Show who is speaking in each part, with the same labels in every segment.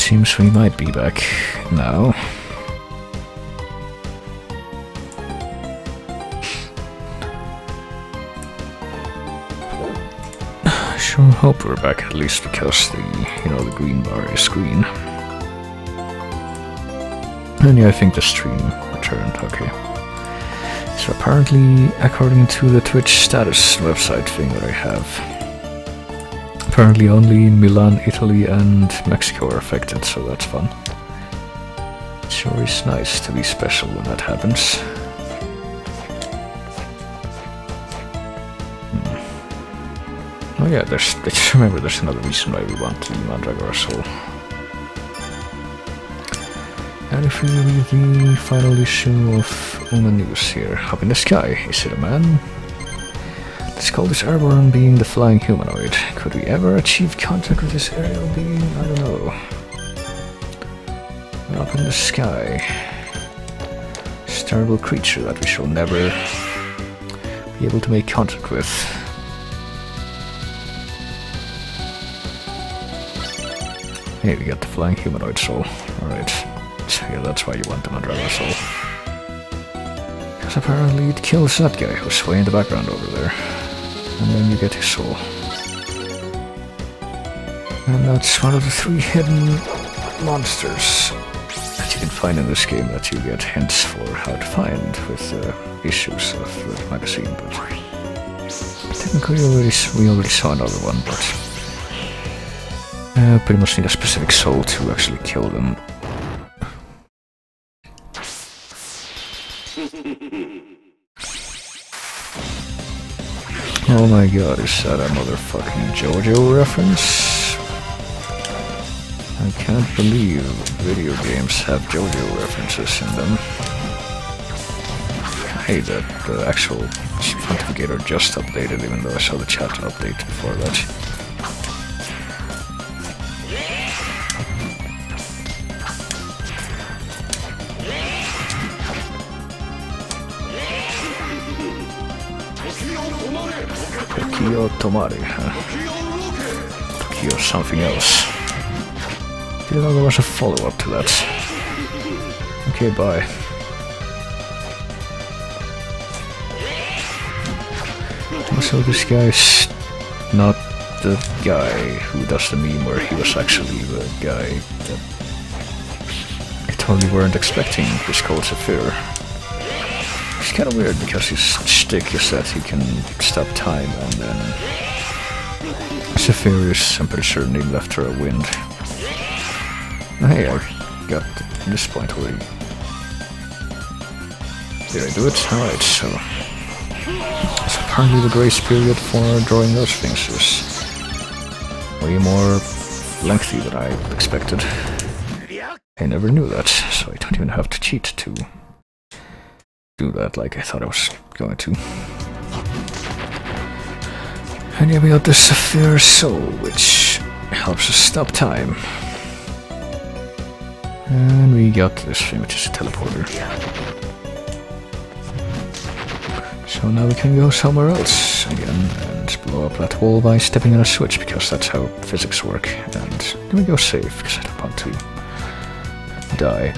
Speaker 1: seems we might be back now. Sure hope we're back, at least because the green bar is green. And yeah, I think the stream returned, okay. So apparently, according to the Twitch status website thing that I have, apparently only Milan, Italy and Mexico are affected, so that's fun. It sure is nice to be special when that happens. Oh yeah, just remember there's another reason why we want the Mandragora Soul. And if we read the final issue of Uma News here, up in the sky, is it a man? Let's call this airborne being the flying humanoid. Could we ever achieve contact with this aerial being? I don't know. Up in the sky. This terrible creature that we shall never be able to make contact with. Hey, we got the flying humanoid soul. Alright. So yeah, that's why you want the Mandragora soul. Because apparently it kills that guy who's way in the background over there. And then you get his soul. And that's one of the 3 hidden monsters that you can find in this game that you get hints for how to find with issues of the magazine. But technically we already saw another one, but pretty much need a specific soul to actually kill them. Oh my god, is that a motherfucking JoJo reference? I can't believe video games have JoJo references in them. Hey, the actual Pontificator just updated, even though I saw the chat update before that. Tokyo Tomari, huh? Tokyo something else. Didn't know there was a follow-up to that. Okay, bye. Also, this guy's not the guy who does the meme where he was actually the guy that I totally weren't expecting this called Zephyr. It's kind of weird because his shtick is that he can stop time and then Zephyr is, I'm pretty sure, named after a wind. Hey, I got this point already. Did I do it? Alright, so apparently the grace period for drawing those things is way more lengthy than I expected. I never knew that, so I don't even have to cheat to do that like I thought I was going to. And yeah, we got the Zephyr Soul, which helps us stop time. And we got this thing, which is a teleporter. So now we can go somewhere else again and blow up that wall by stepping on a switch, because that's how physics work. And then we go save, because I don't want to die.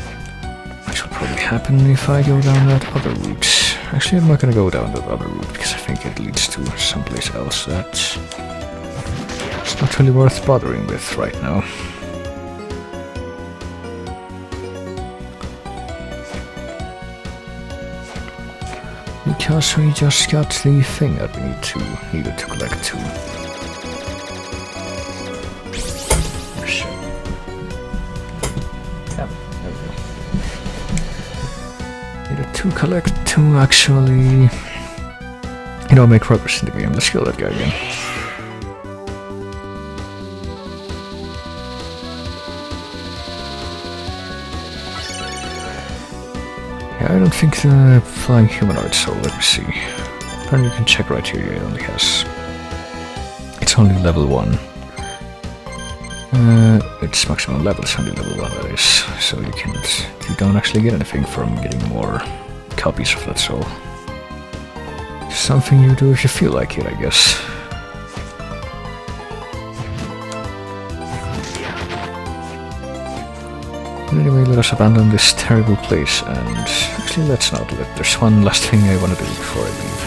Speaker 1: Which will probably happen if I go down that other route. Actually, I'm not gonna go down that other route, because I think it leads to someplace else that it's not really worth bothering with right now. Because we just got the thing that we needed to collect too. Oh shit. Yeah, there we go. Needed to collect to actually, make progress in the game. Let's kill that guy again. I don't think the flying humanoid soul, let me see. Apparently you can check right here, it only has... It's only level 1. Its maximum level is only level 1, that is. So you don't actually get anything from getting more copies of that soul. It's something you do if you feel like it, I guess. anyway, let us abandon this terrible place, and actually let's not there's one last thing I want to do before I leave.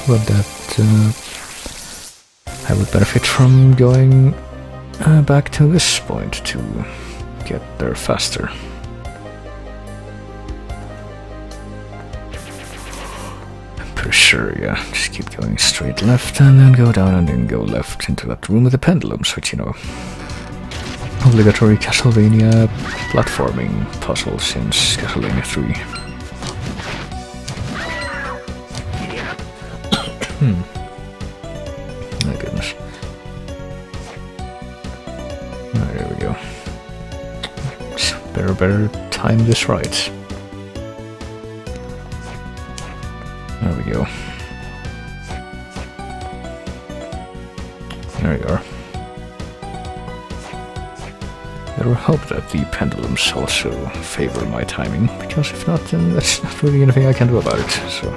Speaker 1: But that I would benefit from going back to this point to get there faster. I'm pretty sure, yeah, just keep going straight left and then go down and then go left into that room with the pendulums, which, you know, obligatory Castlevania platforming puzzle since Castlevania 3. My goodness. There we go. Better time this right. There we go. There you are. Better hope that the pendulums also favor my timing, because if not, then that's not really anything I can do about it, so...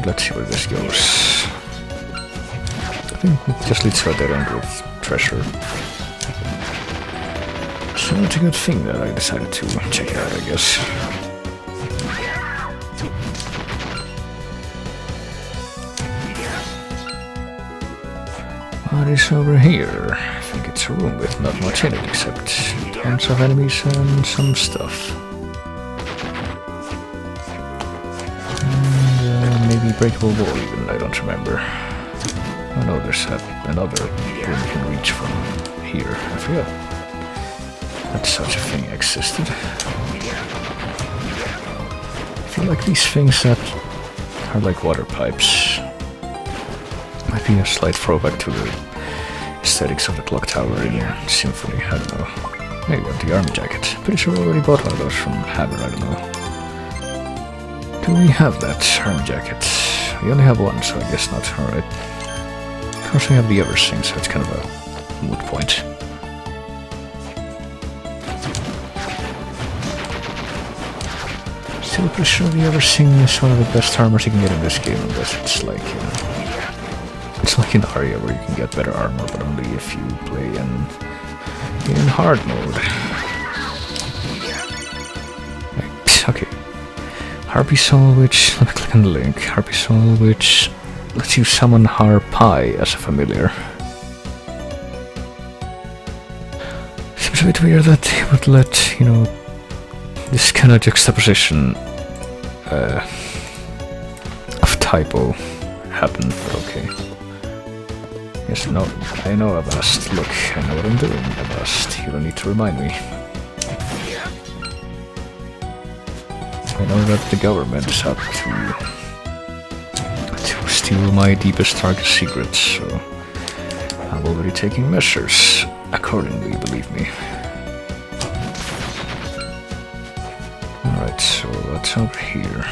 Speaker 1: let's see where this goes. I think it just leads to a dead end with treasure. So it's a good thing that I decided to check it out, I guess. What is over here? I think it's a room with not much in it except tons of enemies and some stuff. And maybe breakable wall even, I don't remember. Oh no, there's another room you can reach from here. I forgot that such a thing existed. I feel like these things that are like water pipes might be a slight throwback to the aesthetics of the clock tower in Symphony, I don't know. There you go, the army jacket. Pretty sure I already bought one of those from Hammer, I don't know. Do we have that army jacket? We only have one, so I guess not. Alright. Of course we have the other thing, so it's kind of a moot point. Still pretty sure the other thing is one of the best armors you can get in this game, unless it's like, you know, it's like in Aria where you can get better armor, but only if you play in hard mode. Right, okay. Harpy Soul, which, let me click on the link. Harpy Soul, which lets you summon Harpy as a familiar. Seems a bit weird that they would let, you know, this kind of juxtaposition of typo happen, but okay. Yes, no, I know Avast. Look, I know what I'm doing, Avast. You don't need to remind me. I know that the government is out to steal my deepest, darkest secrets, so I'm already taking measures accordingly, believe me. Alright, so what's over here?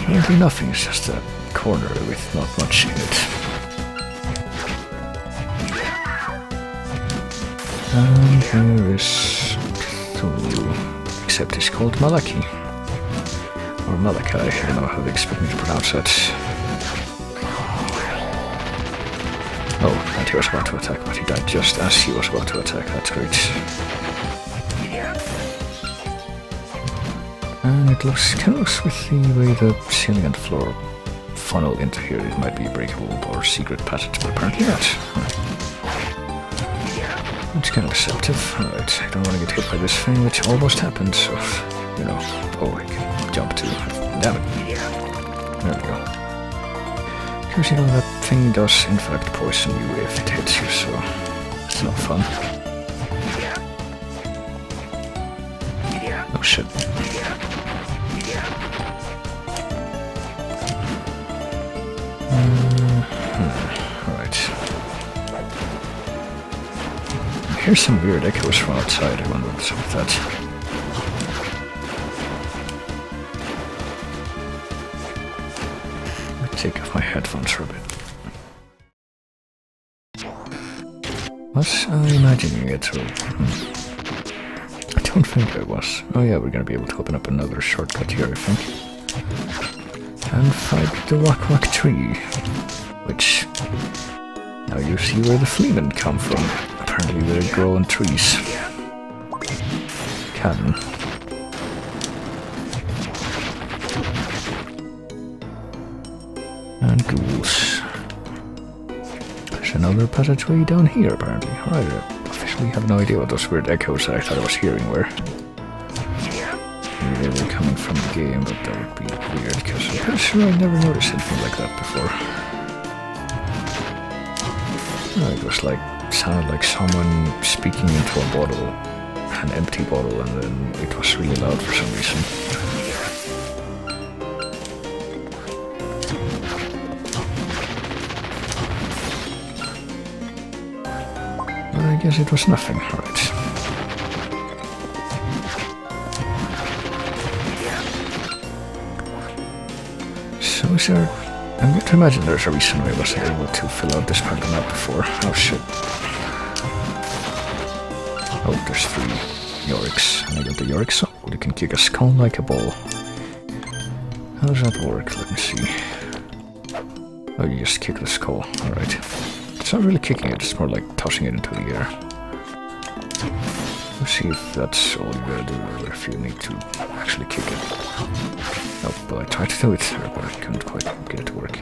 Speaker 1: Apparently nothing, it's just a corner with not much in it. And here is Cthulhu, except he's called Malaki. Or Malachi, I don't know how they expect me to pronounce that. Oh, and he was about to attack, but he died just as he was about to attack, that's great. And it looks close with the way the ceiling and floor funnel into here. It might be a breakable or secret passage, but apparently not. It's kind of deceptive. Alright, I don't want to get hit by this thing, which almost happened, so, you know. Oh, I can jump too. Damn it. There we go. Because, you know, that thing does in fact poison you if it hits you, so it's no fun. Oh shit. Alright. Here's some weird echoes from outside, I wonder what's up with that. Let me take off my headphones for a bit. Was I imagining it? Or, I don't think I was. Oh yeah, we're gonna be able to open up another shortcut here, I think. and fight the Wakwak tree, which now you see where the Fleemen come from. Apparently they grow on trees. Canon. And ghouls. There's another passageway down here apparently. Alright, I officially have no idea what those weird echoes I thought I was hearing were. Maybe they were coming from the game, but that would be weird because I'm pretty sure I never noticed anything like that before. It was like, sounded like someone speaking into a bottle, an empty bottle, and then it was really loud for some reason. But I guess it was nothing, right? So is there... I'm going to imagine there's a reason why I wasn't able to fill out this part of the map before. Oh shit. Oh, there's 3 Yoriks. And I got the Yoriks. Oh, you can kick a skull like a ball. How does that work? Let me see. Oh, you just kick the skull. Alright. It's not really kicking it, it's more like tossing it into the air. Let's see if that's all you gotta do, or if you need to actually kick it. Oh, but I tried to do it there, but I couldn't quite get it to work.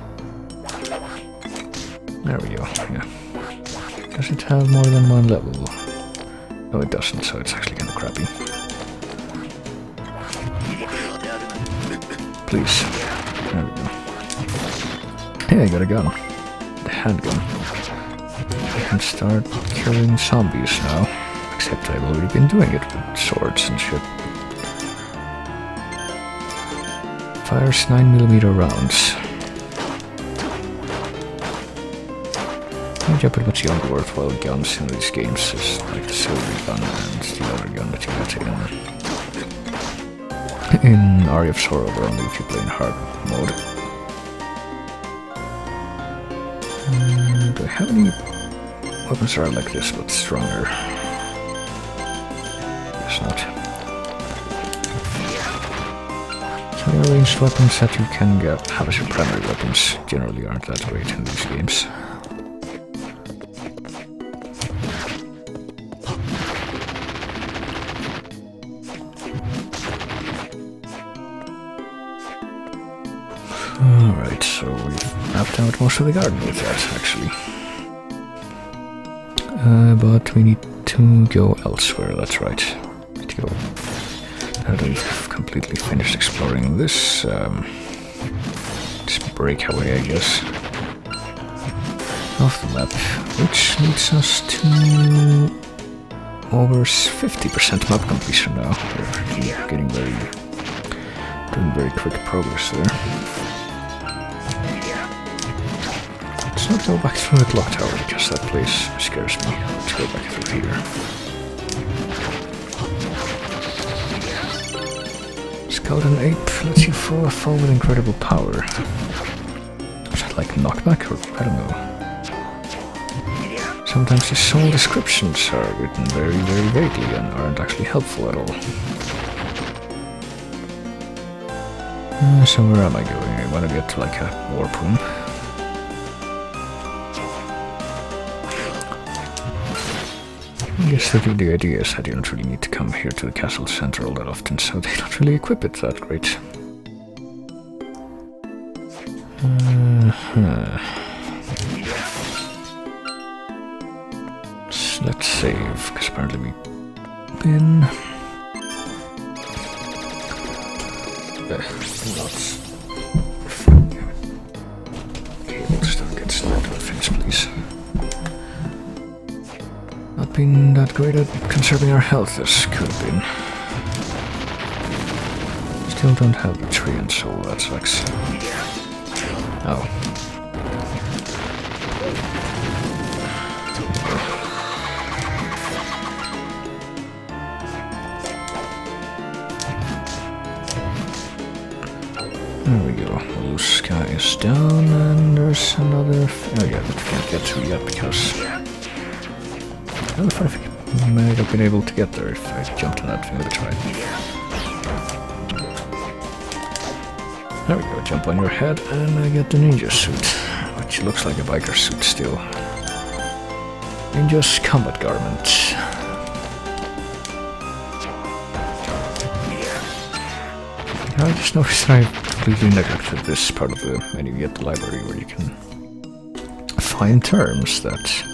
Speaker 1: There we go, yeah. Does it have more than 1 level? No, it doesn't, so it's actually kind of crappy. Please. There we go. Hey, I got a gun. The handgun. I can start killing zombies now. Except I've already been doing it with swords and shit. Fires 9mm rounds. Yeah, pretty much the only worthwhile guns in these games is like the silver gun and the other gun that you get in Aria of Sorrow, but only if you play in hard mode. Do I have any weapons that are like this but stronger? Guess not. So the ranged weapons that you can have as your primary weapons generally aren't that great in these games. Alright, so we've mapped out most of the garden with that, actually. But we need to go elsewhere, that's right. We need to go... Now that we've completely finished exploring this, this breakaway, I guess, off the map, which leads us to over 50% map completion now. We're getting doing very quick progress there. Let's not go back through the clock tower because that place scares me. Let's go back through here. Scout an ape lets you throw a foe with incredible power. Is that like knockback or I don't know. Sometimes the soul descriptions are written very vaguely and aren't actually helpful at all. So where am I going? I want to get to like a warp room. I guess the idea is that you don't really need to come here to the castle center all that often, so they don't really equip it that great. So let's save, because apparently we've been... lots. Cables don't get snapped on things, please. Not been that great at conserving our health as could have been. Still don't have the tree and soul, that sucks. Oh. There we go. The loose sky is down and there's another... Oh yeah, that we can't get to yet because... I don't know if I might have been able to get there if I jumped on that thing with a try. There we go, jump on your head and I get the ninja suit, which looks like a biker suit still. Ninja's combat garment. I just noticed that I completely neglected this part of the menu at the library where you can find terms that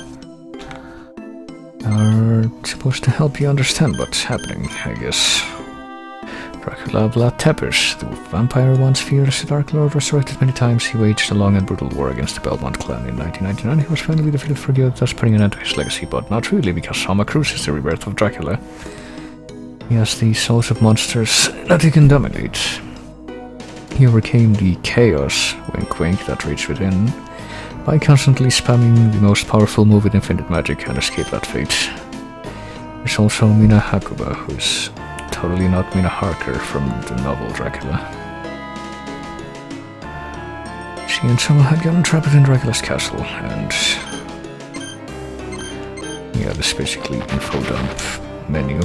Speaker 1: are supposed to help you understand what's happening, I guess. Dracula Vlad Tepes, the vampire once fierce Dark Lord, resurrected many times. He waged a long and brutal war against the Belmont clan in 1999. He was finally defeated for good, thus putting an end to his legacy, but not really, because Soma Cruz is the rebirth of Dracula. He has the souls of monsters that he can dominate. He overcame the chaos, wink wink, that reached within, by constantly spamming the most powerful move with infinite magic and escaped that fate. There's also Mina Hakuba, who's totally not Mina Harker from the novel Dracula. She and Soma had gotten trapped in Dracula's castle, and yeah, this is basically info dump menu.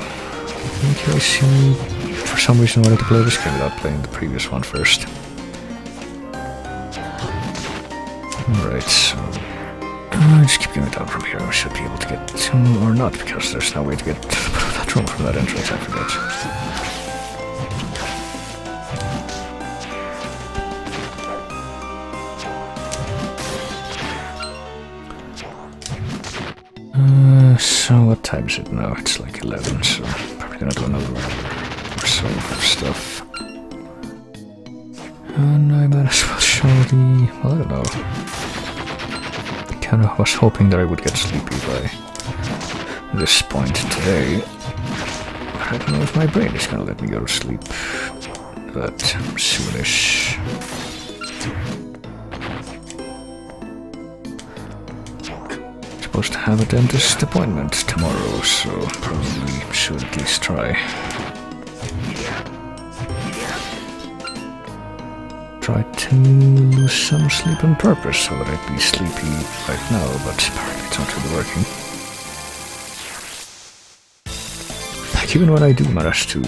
Speaker 1: In case you, for some reason, wanted to play this game without playing the previous one first. Alright, so just keep going down from here. We should be able to get to, or not, because there's no way to get that room from that entrance, I forgot. So what time is it now? It's like 11, so probably gonna do another hour or so of stuff. And I might as well show the, well, I don't know. Kinda was hoping that I would get sleepy by this point today. But I don't know if my brain is gonna let me go to sleep that soonish. Supposed to have a dentist appointment tomorrow, so probably should at least try. Try to lose some sleep on purpose so that I'd be sleepy right now, but apparently it's not really working. Like, even when I do manage to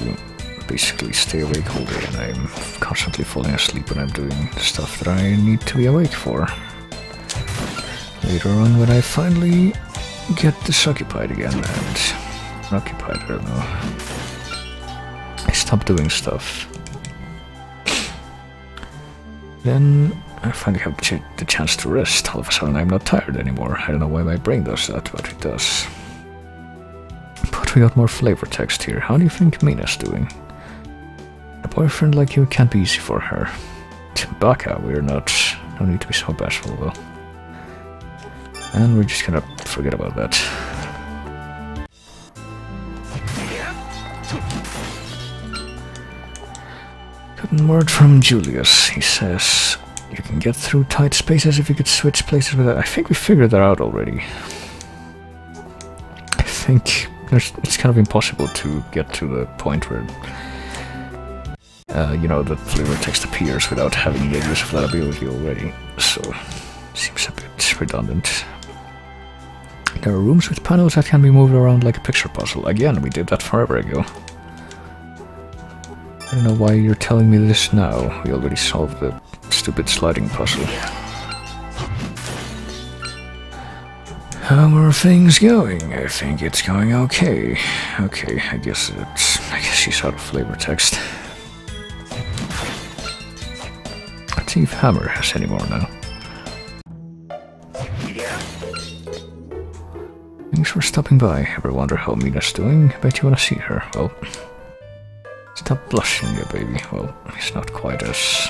Speaker 1: basically stay awake all day, and I'm constantly falling asleep when I'm doing stuff that I need to be awake for. Later on, when I finally get disoccupied again and occupied, I don't know, I stop doing stuff. Then I finally have the chance to rest. All of a sudden I'm not tired anymore. I don't know why my brain does that, but it does. But we got more flavor text here. How do you think Mina's doing? A boyfriend like you can't be easy for her. Baka, we're not. No need to be so bashful though. And we're just gonna forget about that. Gotten word from Julius. He says you can get through tight spaces if you could switch places with that. I think we figured that out already. I think it's kind of impossible to get to the point where you know, the flavor text appears without having the use of that ability already. So seems a bit redundant. There are rooms with panels that can be moved around like a picture puzzle. Again, we did that forever ago. I don't know why you're telling me this now. We already solved the stupid sliding puzzle. How are things going? I think it's going okay. Okay, I guess she's out of flavor text. Let's see if Hammer has any more now. Thanks for stopping by. Ever wonder how Mina's doing? Bet you wanna see her. Well, stop blushing, you baby. Well, he's not quite as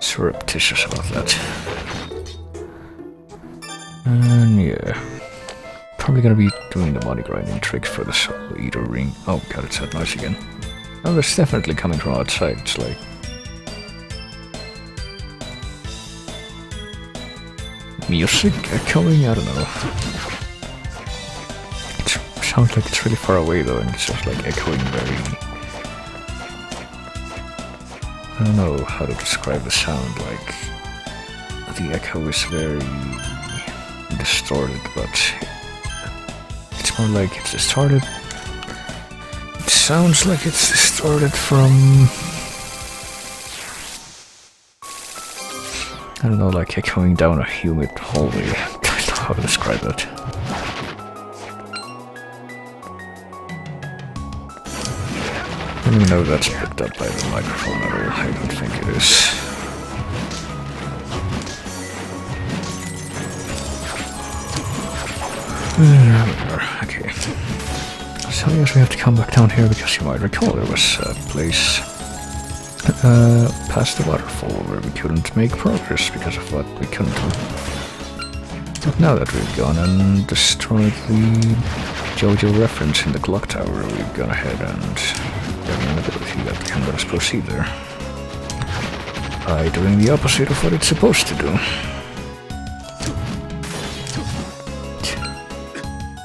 Speaker 1: surreptitious about that. And yeah, probably gonna be doing the money grinding trick for the Soul Eater ring. Oh god, it's that noise again. Oh, that's definitely coming from outside. It's like music echoing. I don't know. Sounds like it's really far away though, and it's just like echoing very... I don't know how to describe the sound, like... The echo is very... distorted, but... It's more like it's distorted... It sounds like it's distorted from... I don't know, like going down a humid hallway. I don't know how to describe it. I don't even know if that's picked up by the microphone at all. I don't think it is. Okay. So yes, we have to come back down here because you might recall there was a place past the waterfall where we couldn't make progress because of what we couldn't do. But now that we've gone and destroyed the JoJo reference in the clock tower, we've gone ahead and have an ability that can let us proceed there. By doing the opposite of what it's supposed to do.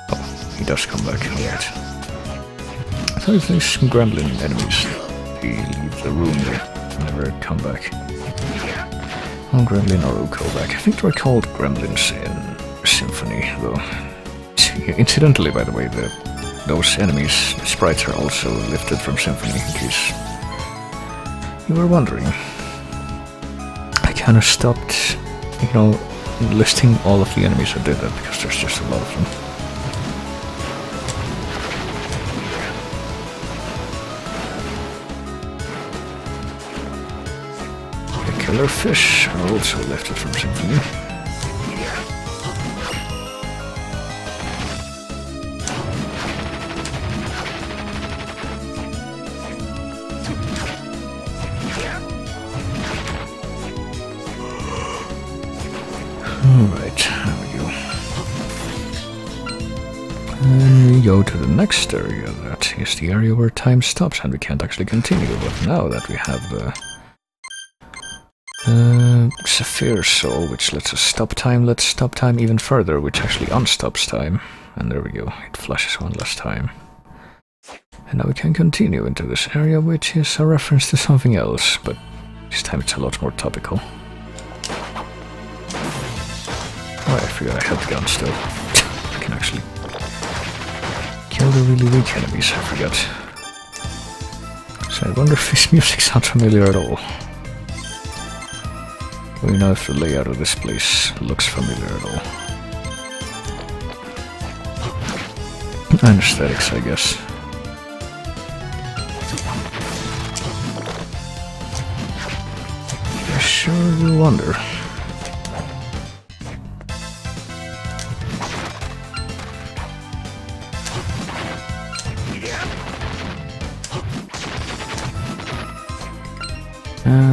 Speaker 1: Oh, he does come back, alright. So if there's some gremlin enemies, they leave the room, they never come back. Oh, gremlin or go back. I think they're called gremlins in Symphony, though. Incidentally, by the way, those enemies' sprites are also lifted from Symphony, in case you were wondering. I kind of stopped, listing all of the enemies I did that because there's just a lot of them. The killer fish are also lifted from Symphony. Alright, there we go. And we go to the next area. That is the area where time stops and we can't actually continue. But now that we have the Sapphire Soul, which lets us stop time, let's stop time even further, which actually unstops time. And there we go, it flashes one last time. And now we can continue into this area, which is a reference to something else, but this time it's a lot more topical. Oh, I forgot I had the gun still. I can actually kill the really weak enemies, I forgot. So I wonder if this music sounds familiar at all. Do we know if the layout of this place looks familiar at all? And aesthetics, I guess. I sure do wonder.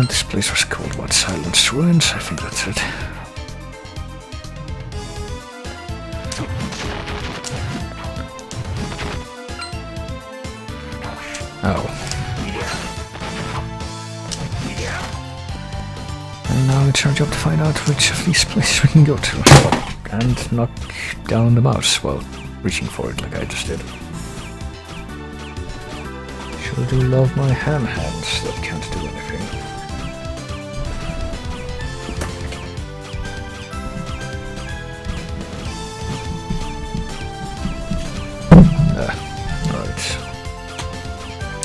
Speaker 1: This place was called, what, Silence Ruins? I think that's it. Oh. And now it's our job to find out which of these places we can go to. And knock down the mouse while reaching for it like I just did. Sure do love my ham hands that can't do anything.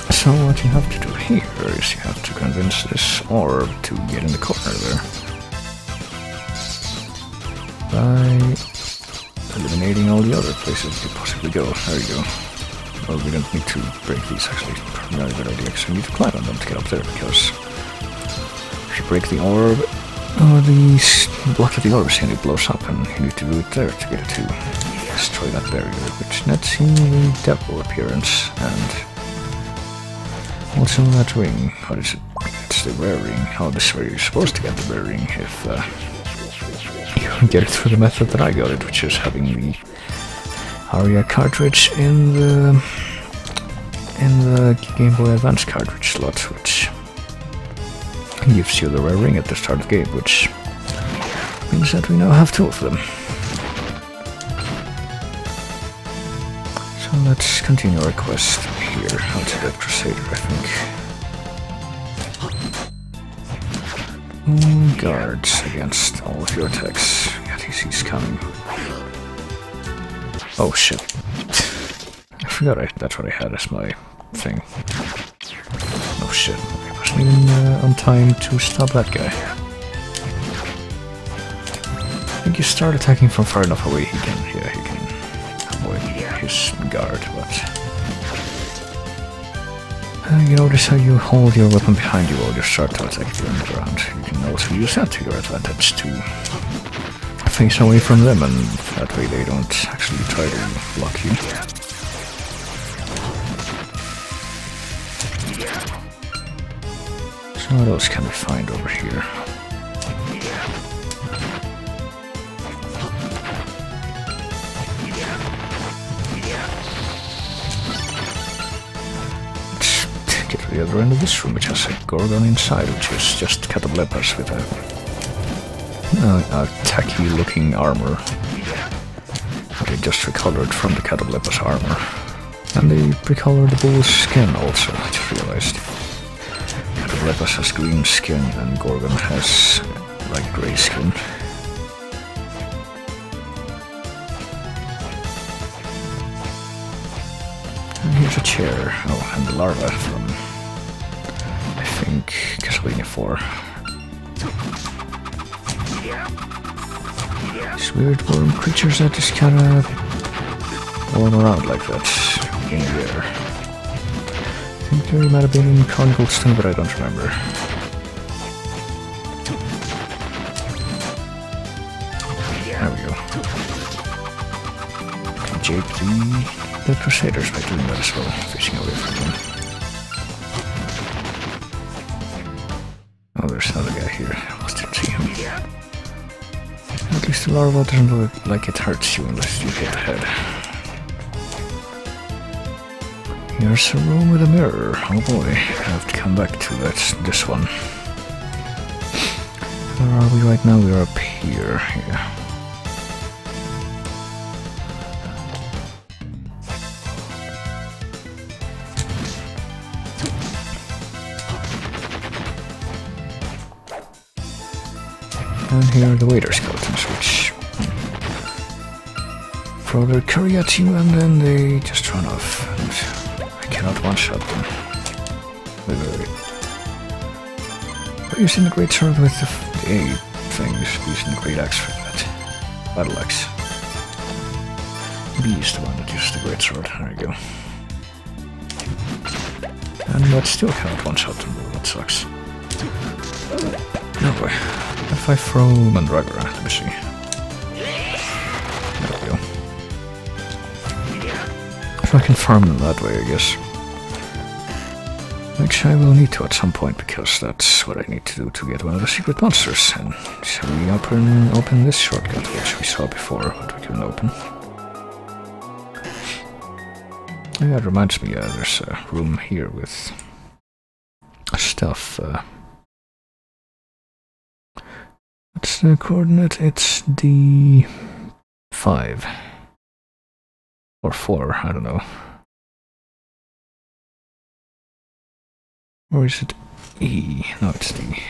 Speaker 1: So what you have to do here is you have to convince this orb to get in the corner there. By eliminating all the other places you could possibly go. There you go. Well, we don't need to break these actually. Probably not a good idea because we need to climb on them to get up there, because if you break the orb, the block of the orb is blows up and you need to do it there to get it to destroy that barrier, which nets in the devil appearance and also that ring. What is it? It's the rare ring. How this is where you're supposed to get the rare ring if you get it through the method that I got it, which is having the Aria cartridge in the Game Boy Advance cartridge slot, which gives you the rare ring at the start of the game, which means that we now have two of them. So let's continue our quest here. Outside that Crusader, I think. Guards against all of your attacks. Yeah, he's coming. Oh shit. I forgot that's what I had as my thing. Oh shit. I wasn't even on time to stop that guy. think you start attacking from far enough away, he can avoid his guard, but... you notice how you hold your weapon behind you while you start to attack the enemy around. You can also use that to your advantage to face away from them, and that way they don't actually try to block you. So what else can we find over here? The other end of this room, which has a Gorgon inside, which is just Catoblepas with a tacky-looking armor. They just recolored from the Catoblepas armor. And they recolored the bull's skin also, I just realized. Catoblepas has green skin and Gorgon has, like, grey skin. And here's a chair. Oh, and the larva from... I think Castlevania 4. These weird worm creatures that just kinda roam around like that in the air. I think they might have been in Chronicles Stone, but I don't remember. There we go. Jape the Crusaders by doing that as well, fishing away from them. Oh, there's another guy here. I almost didn't see him. At least the larva doesn't look like it hurts you unless you hit the head. Here's a room with a mirror. Oh boy, I have to come back to this one. Where are we right now? We're up here. Yeah. And here are the waiter skeletons, which throw their curry at you and then they just run off. And I cannot one-shot them. Wait. Are you using the great sword with the A things? Using the great axe for that. Battle axe. B is the one that uses the great sword. There you go. And that still cannot one-shot them, though. That sucks. No way. If I throw Mandragora, let me see. There we go. If I can farm them that way, I guess. Which I will need to at some point, because that's what I need to do to get one of the secret monsters. And shall we open this shortcut, which we saw before, but we couldn't open. Yeah, that reminds me, there's a room here with stuff. What's the coordinate? It's D5. Or 4, I don't know. Or is it E? No, it's D.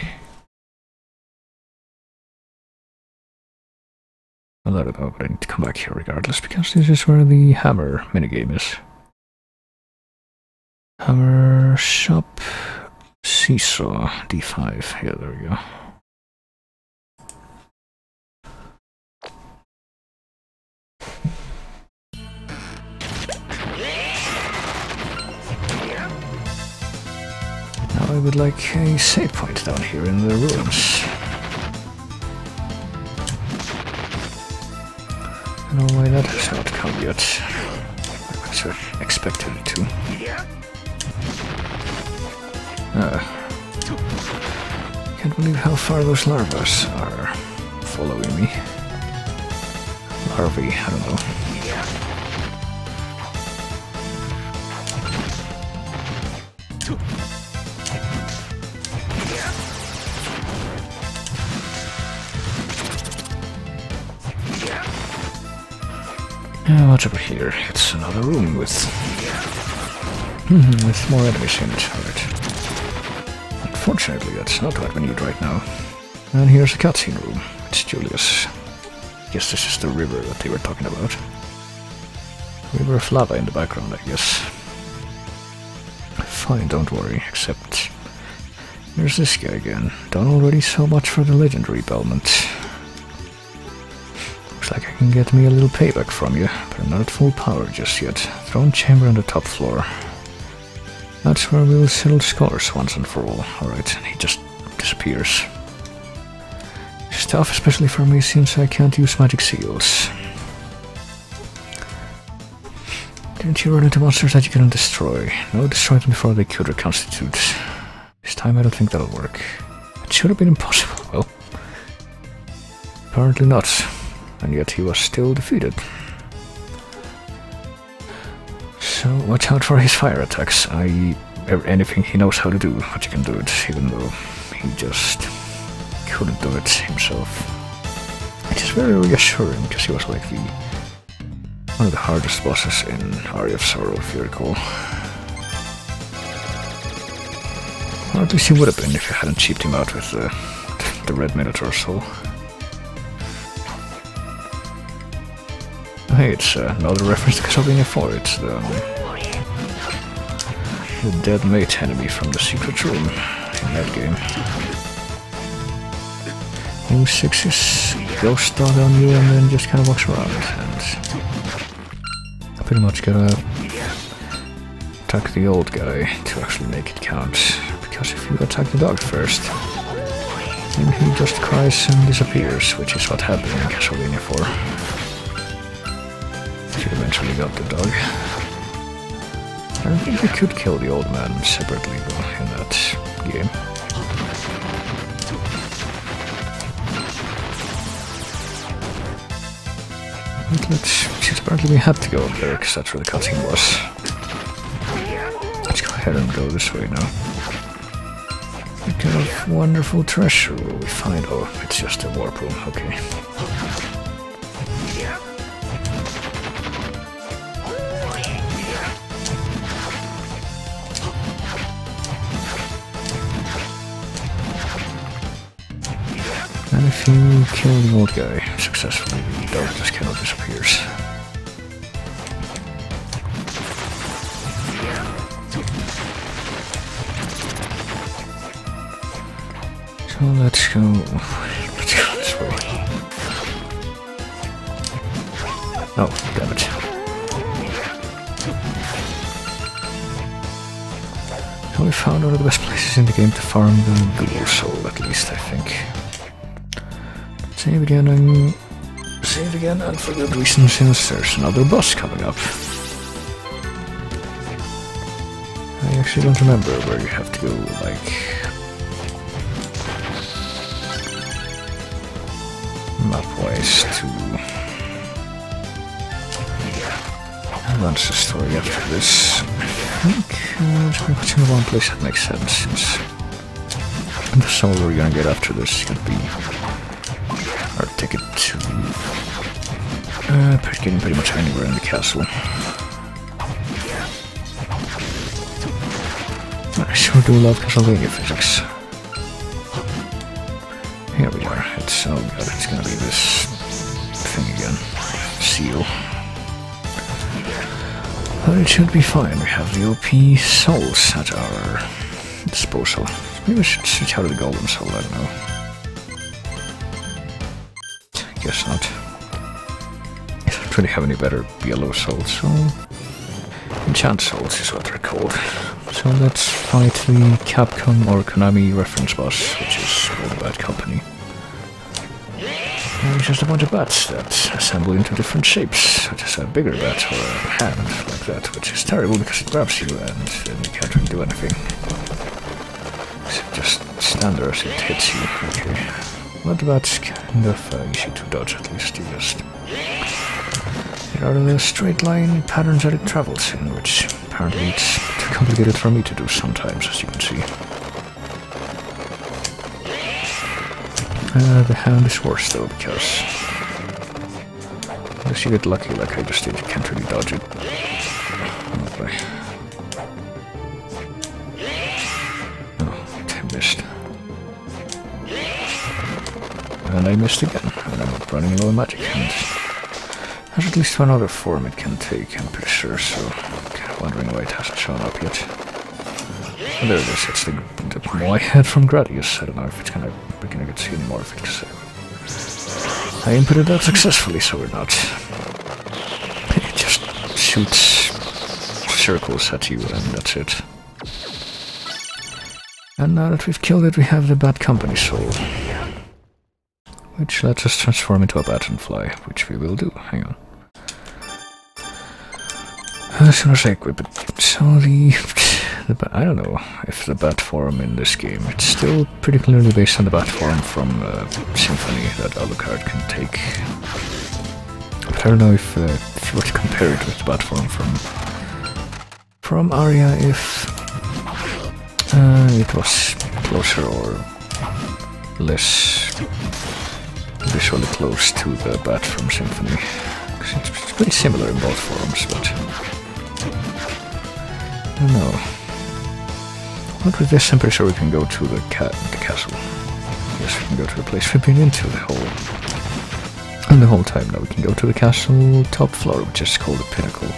Speaker 1: Well, I don't know, but I need to come back here regardless, because this is where the hammer minigame is. Hammer shop seesaw D5. Yeah, there we go. Now I would like a save point down here in the ruins. I don't know why that has not come yet. I was expecting it to. Can't believe how far those larvas are following me. Larvae, I don't know. What's over here? It's another room with more enemies in it. Alright. Unfortunately, that's not what we need right now. And here's a cutscene room. It's Julius. I guess this is the river that they were talking about. River of lava in the background, I guess. Fine, don't worry, except... There's this guy again. Done already so much for the legendary Belmont. Looks like I can get me a little payback from you, but I'm not at full power just yet. Throne chamber on the top floor. That's where we'll settle scores once and for all. Alright, and he just disappears. It's tough, especially for me since I can't use magic seals. Didn't you run into monsters that you couldn't destroy? No, destroy them before they could reconstitute. This time I don't think that'll work. It should have been impossible. Well, apparently not. And yet he was still defeated. So watch out for his fire attacks, i.e. anything he knows how to do, but you can do it, even though he just couldn't do it himself. It is very reassuring, because he was like one of the hardest bosses in Aria of Sorrow, if you recall. Or at least he would have been if you hadn't cheaped him out with the red Minotaur soul. Hey, it's another reference to Castlevania 4. It's the dead mate enemy from the secret room in that game. Use 6's ghost dog on you and then just kind of walks around and pretty much gotta attack the old guy to actually make it count. Because if you attack the dog first, then he just cries and disappears, which is what happened in Castlevania 4. You eventually got the dog. I don't think you could kill the old man separately though in that game. But apparently we had to go up there because that's where the cutscene was. Let's go ahead and go this way now. What kind of wonderful treasure will we find? Oh, it's just a warp room, okay. And if you kill the old guy successfully, the dog just kind of disappears. So let's go this way. Oh, damn it. So we found one of the best places in the game to farm the Ghoul Soul, at least, I think. Save again and for good reason, since there's another boss coming up. I actually don't remember where you have to go, like... map-wise to... advance the story after this. I think it's pretty much in the one place that makes sense, since... the soul we're gonna get after this is gonna be... our ticket to getting pretty much anywhere in the castle. I sure do love Castlevania physics. Here we are. It's, oh god, it's gonna be this thing again. Seal. But it should be fine. We have the OP souls at our disposal. Maybe we should switch out of the golden soul, I don't know. Guess not. I don't really have any better yellow souls, so... enchant souls is what they're called. So let's fight the Capcom or Konami reference boss, which is the Bad Company. And it's just a bunch of bats that assemble into different shapes, such as a bigger bat or a hand like that, which is terrible because it grabs you and then you can't really do anything. So just stand there as it hits you, okay. But that's kind of easy to dodge, at least. You just get out of the straight line patterns that it travels in, which apparently it's too complicated for me to do sometimes, as you can see. The hand is worse though, because unless you get lucky like I just did, you can't really dodge it. Oh boy. Oh, I missed. And I missed again, and I'm running low on magic, and there's at least one other form it can take, I'm pretty sure, so I'm kind of wondering why it hasn't shown up yet. And there it is, it's the Moai head from Gradius. I don't know if it's gonna, we're gonna get to see any more of it, because I inputted that successfully, so we're not. It just shoots circles at you and that's it. And now that we've killed it, we have the Bad Company soul. Which lets us transform into a bat and fly, which we will do. Hang on. As soon as I equip it. So I don't know if the bat form in this game, it's still pretty clearly based on the bat form from Symphony that Alucard can take. But I don't know if you were to compare it with the bat form from Aria, if it was closer or less visually close to the bat from Symphony. Because it's pretty similar in both forms, but I don't know. But with this, I'm pretty sure we can go to the castle. Yes, we can go to the place we've been into the whole time. Now we can go to the castle top floor, which is called the Pinnacle.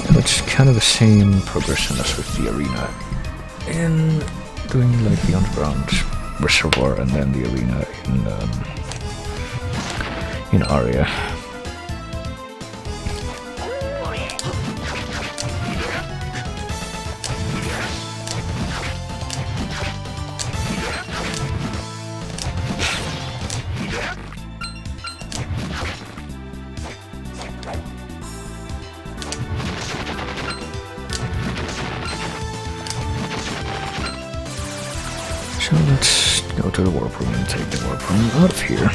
Speaker 1: And it's kind of the same progression as with the arena. In doing like the underground reservoir and then the arena in Aria. So let's go to the warp room and take the warp room out of here.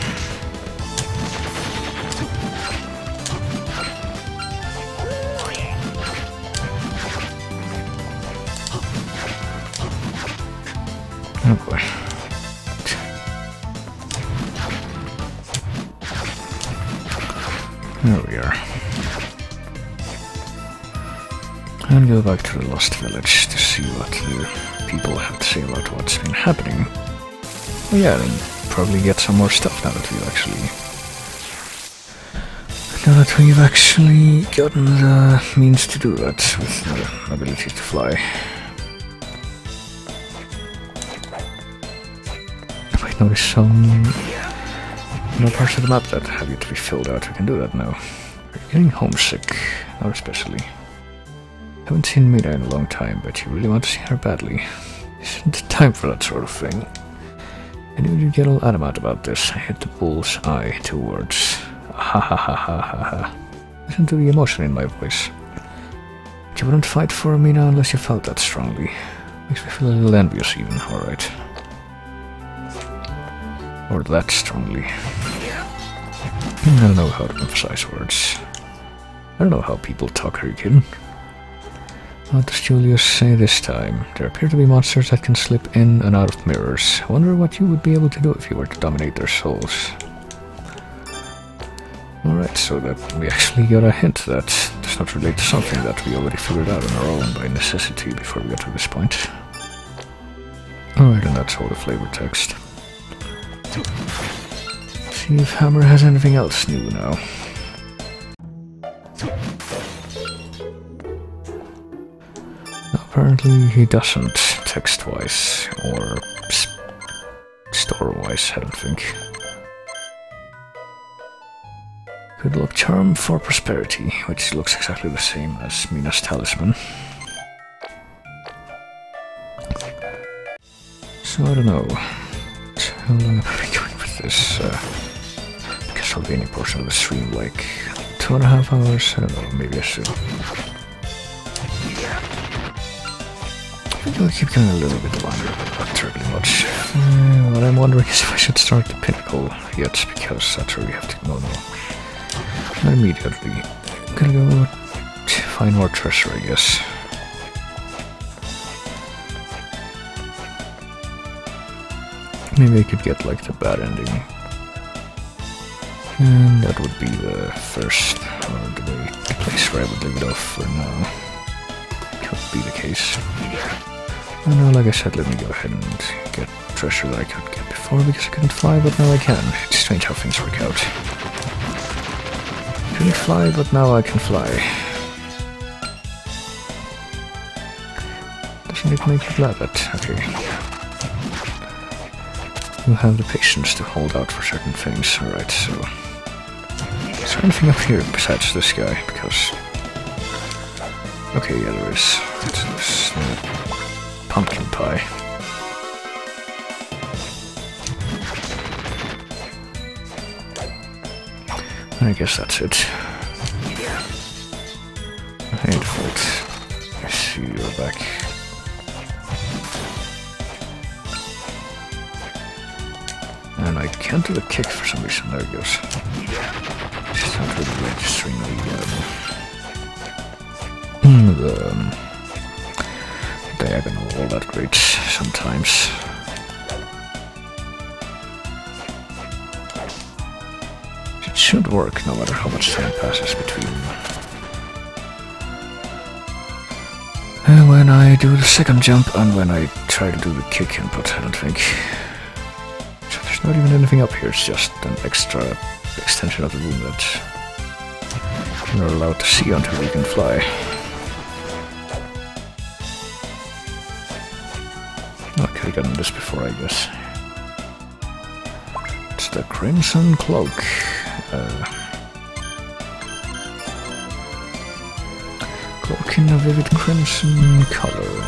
Speaker 1: Oh boy. There we are. And go back to the Lost Village to see what the people have to say about what's been happening. Oh yeah, and probably get some more stuff now that we've actually gotten the means to do that with the ability to fly. I might notice some parts of the map that have yet to be filled out. We can do that now. We're getting homesick, not especially. Haven't seen Mina in a long time, but you really want to see her badly. Isn't it time for that sort of thing? And when you get all adamant about this, I hit the bull's eye 2 words. Ha ha ha ha ha ha. Listen to the emotion in my voice. But you wouldn't fight for Mina unless you felt that strongly. Makes me feel a little envious even, alright. Or that strongly. I don't know how to emphasize words. I don't know how people talk, are you kidding? What does Julius say this time? There appear to be monsters that can slip in and out of mirrors. I wonder what you would be able to do if you were to dominate their souls. Alright, so that we actually got a hint that does not relate to something that we already figured out on our own by necessity before we got to this point. Alright, and that's all the flavor text. See if Hammer has anything else new now. Apparently he doesn't, text-wise, or store-wise, I don't think. Good luck charm for prosperity, which looks exactly the same as Mina's talisman. So I don't know. How long have I been going with this Castlevania portion of the stream? Like 2.5 hours? I don't know, maybe I should. I'll keep going a little bit longer, but not terribly much. What I'm wondering is if I should start the Pinnacle yet, because that's where we have to go now. Not immediately. I'm gonna go find more treasure, I guess. Maybe I could get like the bad ending. And that would be the first, or the place where I would leave it off for now. Could be the case. Oh no, like I said, let me go ahead and get treasure that I could get before because I couldn't fly, but now I can. It's strange how things work out. Couldn't fly, but now I can fly. Doesn't it make you glad that? Okay. to have the patience to hold out for certain things. Alright, so... Is there anything up here besides this guy? Because... Okay, yeah, there is. What's this? Pumpkin pie. I guess that's it. Hey, default. I see you're back. And I can't do the kick for some reason. There it goes. It's not really registering the diagonal all that great sometimes. It should work no matter how much time passes between when I do the second jump and when I try to do the kick input. I don't think. So there's not even anything up here, it's just an extra extension of the room that you're allowed to see until you can fly. I could have gotten this before, I guess. It's the Crimson Cloak. Cloak in a vivid crimson color.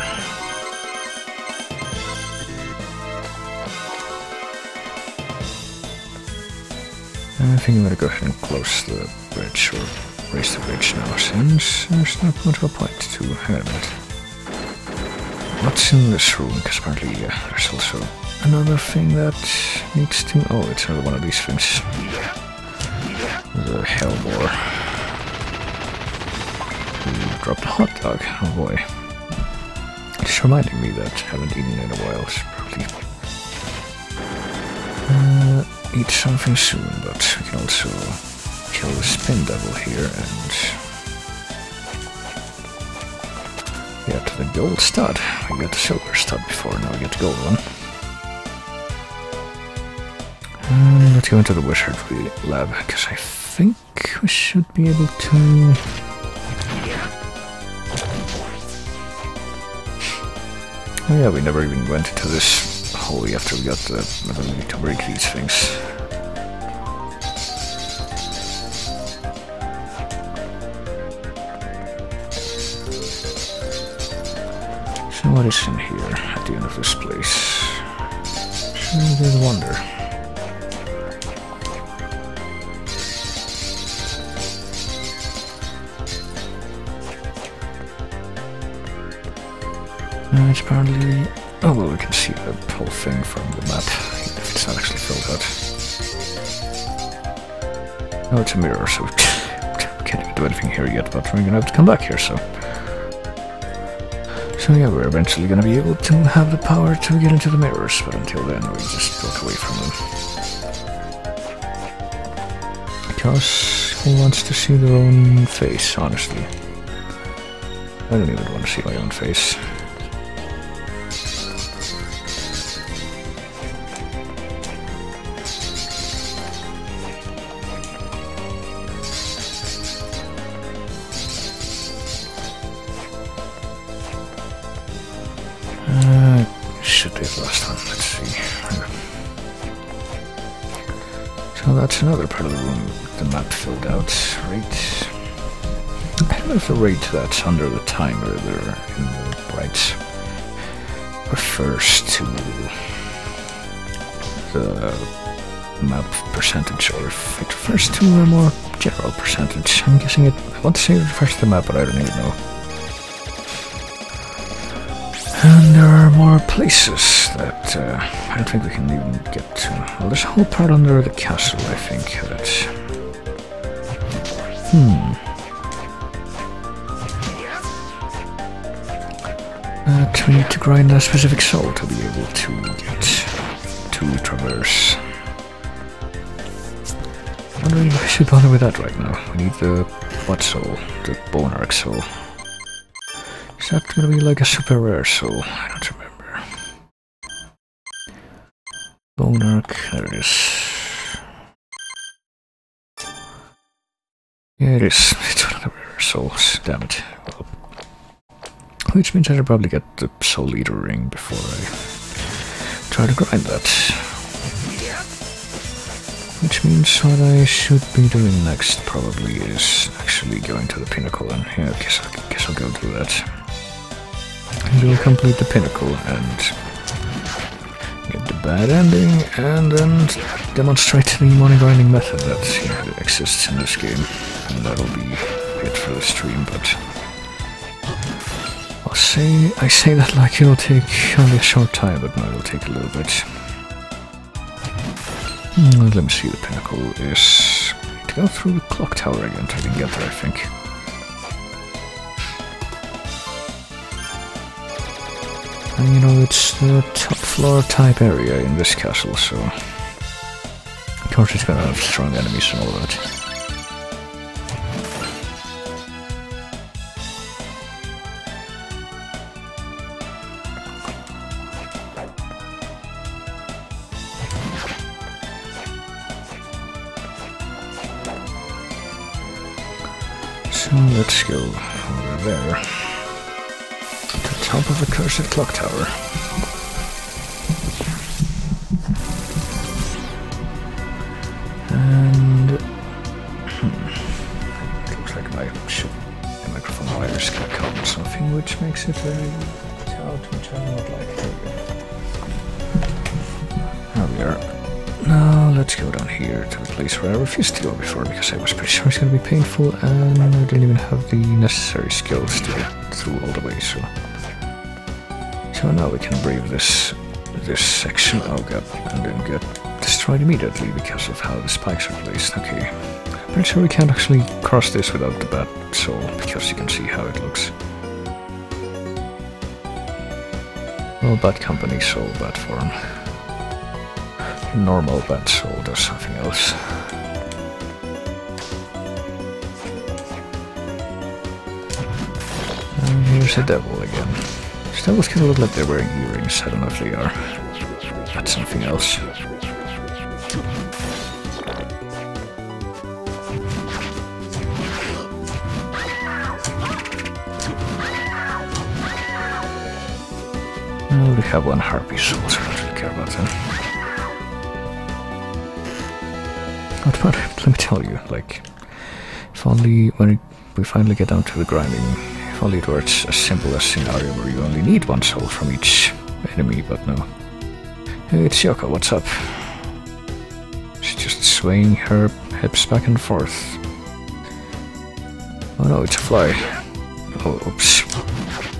Speaker 1: I think I'm gonna go ahead and close the bridge, or raise the bridge now, since there's not much of a point to... Hang on a minute. What's in this room? Because apparently there's also another thing that needs to... Oh, it's another one of these things. The Hellbore. Who dropped a hot dog. Oh boy. It's reminding me that I haven't eaten in a while. It's probably... eat something soon, but we can also kill the Spin Devil here and... Get the gold stud. We got the silver stud before, now we get the gold one. And let's go into the wizardry lab, because I think we should be able to... Oh yeah, we never even went into this hallway after we got the ability to break these things. So what is in here at the end of this place? I did wonder. It's apparently... Oh well, we can see the whole thing from the map, even if it's not actually filled out. Oh, it's a mirror, so we can't even do anything here yet, but we're gonna have to come back here, so... So yeah, we're eventually gonna be able to have the power to get into the mirrors, but until then we just walk away from them. Because who wants to see their own face, honestly? I don't even want to see my own face. Should be the last one, let's see. So that's another part of the room with the map filled out, right? I don't know if the rate that's under the timer there in the brights refers to the map percentage, or if it refers to a more general percentage. I'm guessing it, I want to say it refers to the map, but I don't even know. And there are more places that I don't think we can even get to. Well, there's a whole part under the castle, I think, that... That we need to grind a specific soul to be able to get to traverse. I'm wondering if I should bother with that right now. We need the... what soul? The Bone Arc soul. Is that gonna be like a super rare soul? I don't remember. Bone Arc, there it is. Yeah, it is. It's one of the rare souls, damn it. Well, which means I should probably get the Soul Eater ring before I try to grind that. Which means what I should be doing next probably is actually going to the pinnacle, and yeah, I guess I'll go do that. And we'll complete the pinnacle and get the bad ending, and then demonstrate the money grinding method that exists in this game. And that'll be it for the stream, but I say that like it'll take only a short time, but no, it'll take a little bit. Let me see, the pinnacle is to go through the clock tower again to even get there, I think. And you know, it's the top floor type area in this castle, so of course it's gonna have strong enemies and all that. So let's go over there to the top of the cursed clock tower. And it looks like my microphone wires got caught on something, which makes it very loud, which I don't like. There we are. Now let's go down here to the place where I refused to go before because I was pretty sure it's going to be painful and I didn't even have the necessary skills to get through all the way, so now we can brave this section, oh god, and then get destroyed immediately because of how the spikes are placed. Okay, I'm pretty sure we can't actually cross this without the bad soul because you can see how it looks. Well, bad company soul, bad form. Normal bad soul does something else. And here's a devil again. These devils kind of look like they're wearing earrings. I don't know if they are. That's something else. I only have one harpy soul, so I don't really care about them. But let me tell you, like, if only when we finally get down to the grinding, if only it were as simple as scenario where you only need one soul from each enemy, but no. Hey, it's Yoko, what's up? She's just swaying her hips back and forth. Oh no, it's a fly. Oh, oops.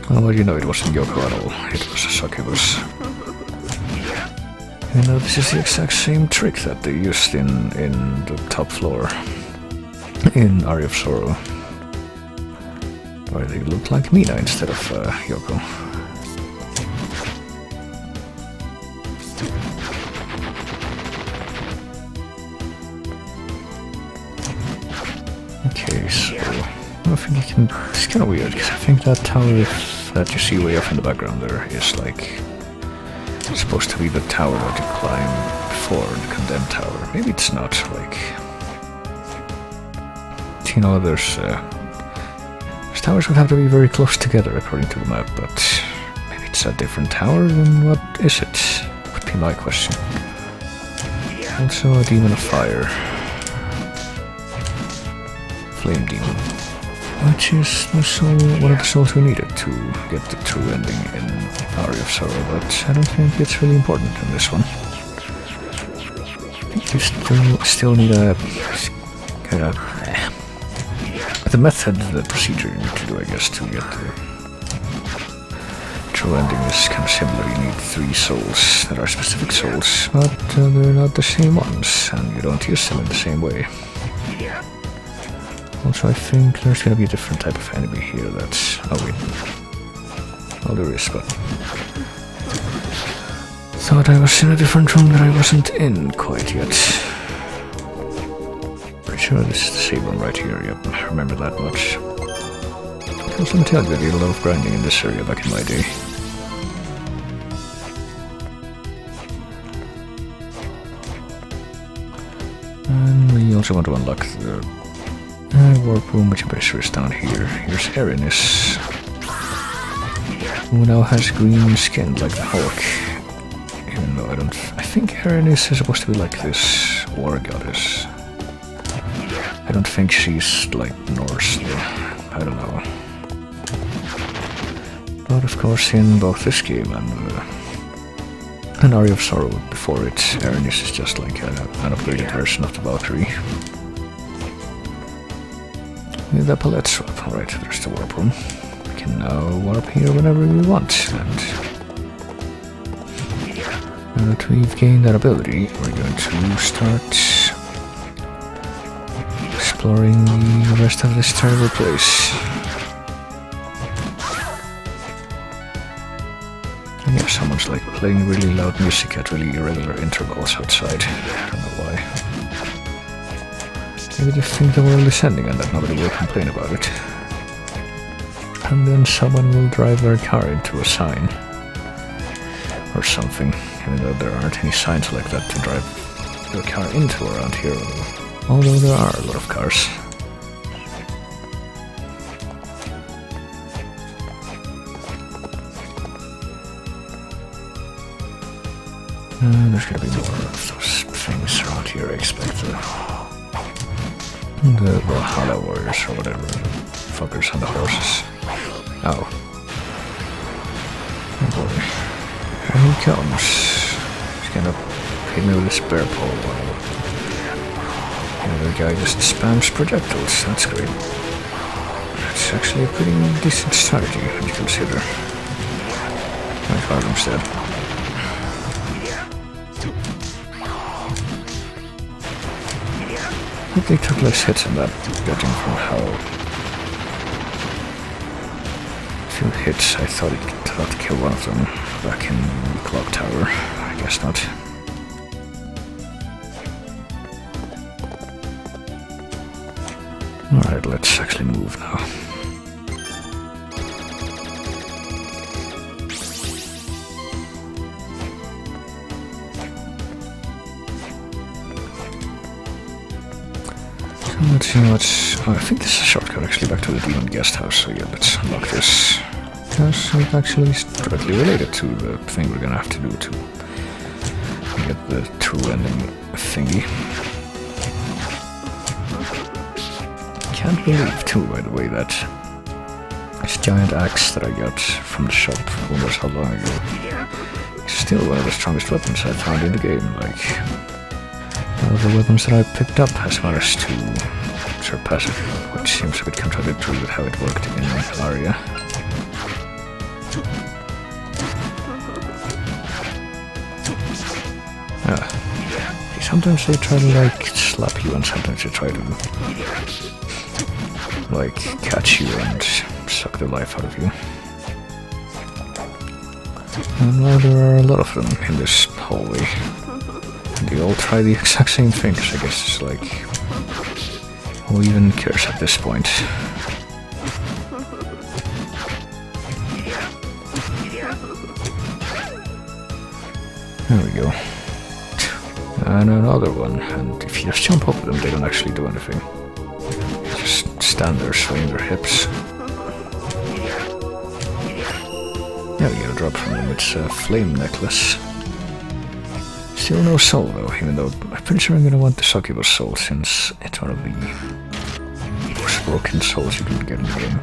Speaker 1: Oh, well, you know, it wasn't Yoko at all. It was a succubus. You know, this is the exact same trick that they used in the top floor in Aria of Sorrow, where they look like Mina instead of Yoko. Okay, so I think you can. It's kind of weird because I think that tower that you see way off in the background there is like. It's supposed to be the tower that you climb before the condemned tower. Maybe it's not, like... You know, there's towers would have to be very close together according to the map, but maybe it's a different tower, then what is it? Would be my question. Also a demon of fire. Flame demon. Which is the soul, one of the souls we needed to get the true ending in Aria of Sorrow, but I don't think it's really important in this one. I think you still need the method, the procedure you need to do, I guess, to get the true ending is kind of similar. You need 3 souls that are specific souls, but they're not the same ones, and you don't use them in the same way. Also, I think there's gonna be a different type of enemy here that's... Oh wait. Well, there is, but... Thought I was in a different room that I wasn't in quite yet. Pretty sure this is the same room right here, yep, I remember that much. Because let me tell you, I did a lot of grinding in this area back in my day. And we also want to unlock the... warp room, which I'm pretty sure is down here. Here's Erinys, who now has green skin like the Hulk. Even though I think Erinys is supposed to be like this war goddess. I don't think she's like Norse though. I don't know. But of course in both this game and an Aria of Sorrow before it, Aranis is just like an upgraded version of the Valkyrie. With the palette swap. Alright, there's the warp room. We can now warp here whenever we want, and now that we've gained that ability, we're going to start exploring the rest of this terrible place. And yeah, someone's like playing really loud music at really irregular intervals outside. I don't know why. Maybe they think the world is ending and that nobody will complain about it. And then someone will drive their car into a sign. Or something. Even though there aren't any signs like that to drive your car into around here. Although there are a lot of cars. There's gonna be more of those things around here, I expect. The Valhalla warriors or whatever. Fuckers on the horses. Oh. Oh boy. Here he comes. He's gonna hit me with his bear pole while the other guy just spams projectiles. That's great. That's actually a pretty decent strategy when you consider. My Harlem's dead. I think they took less hits in that, judging from how few hits I thought it to kill one of them back in the clock tower. I guess not. Alright, let's actually move now. Let's see what's... Oh, I think this is a shortcut actually back to the demon guest house, so yeah, let's unlock this. Because it actually is directly related to the thing we're gonna have to do to get the true ending thingy. Can't believe too, by the way, that this giant axe that I got from the shop, who knows how long ago, is still one of the strongest weapons I found in the game, like... All the weapons that I picked up has managed to surpass it, which seems a bit contradictory with how it worked in Aria. Sometimes they try to like slap you and sometimes they try to like catch you and suck the life out of you. And well, there are a lot of them in this hallway. They all try the exact same things, I guess. It's like, who even cares at this point? There we go. And another one, and if you just jump over them, they don't actually do anything. They just stand there swaying their hips. Yeah, we get a drop from them. It's a flame necklace. Still no soul though, even though I'm pretty sure I'm gonna want the Succubus soul since it's one of the most broken souls you can get in the game.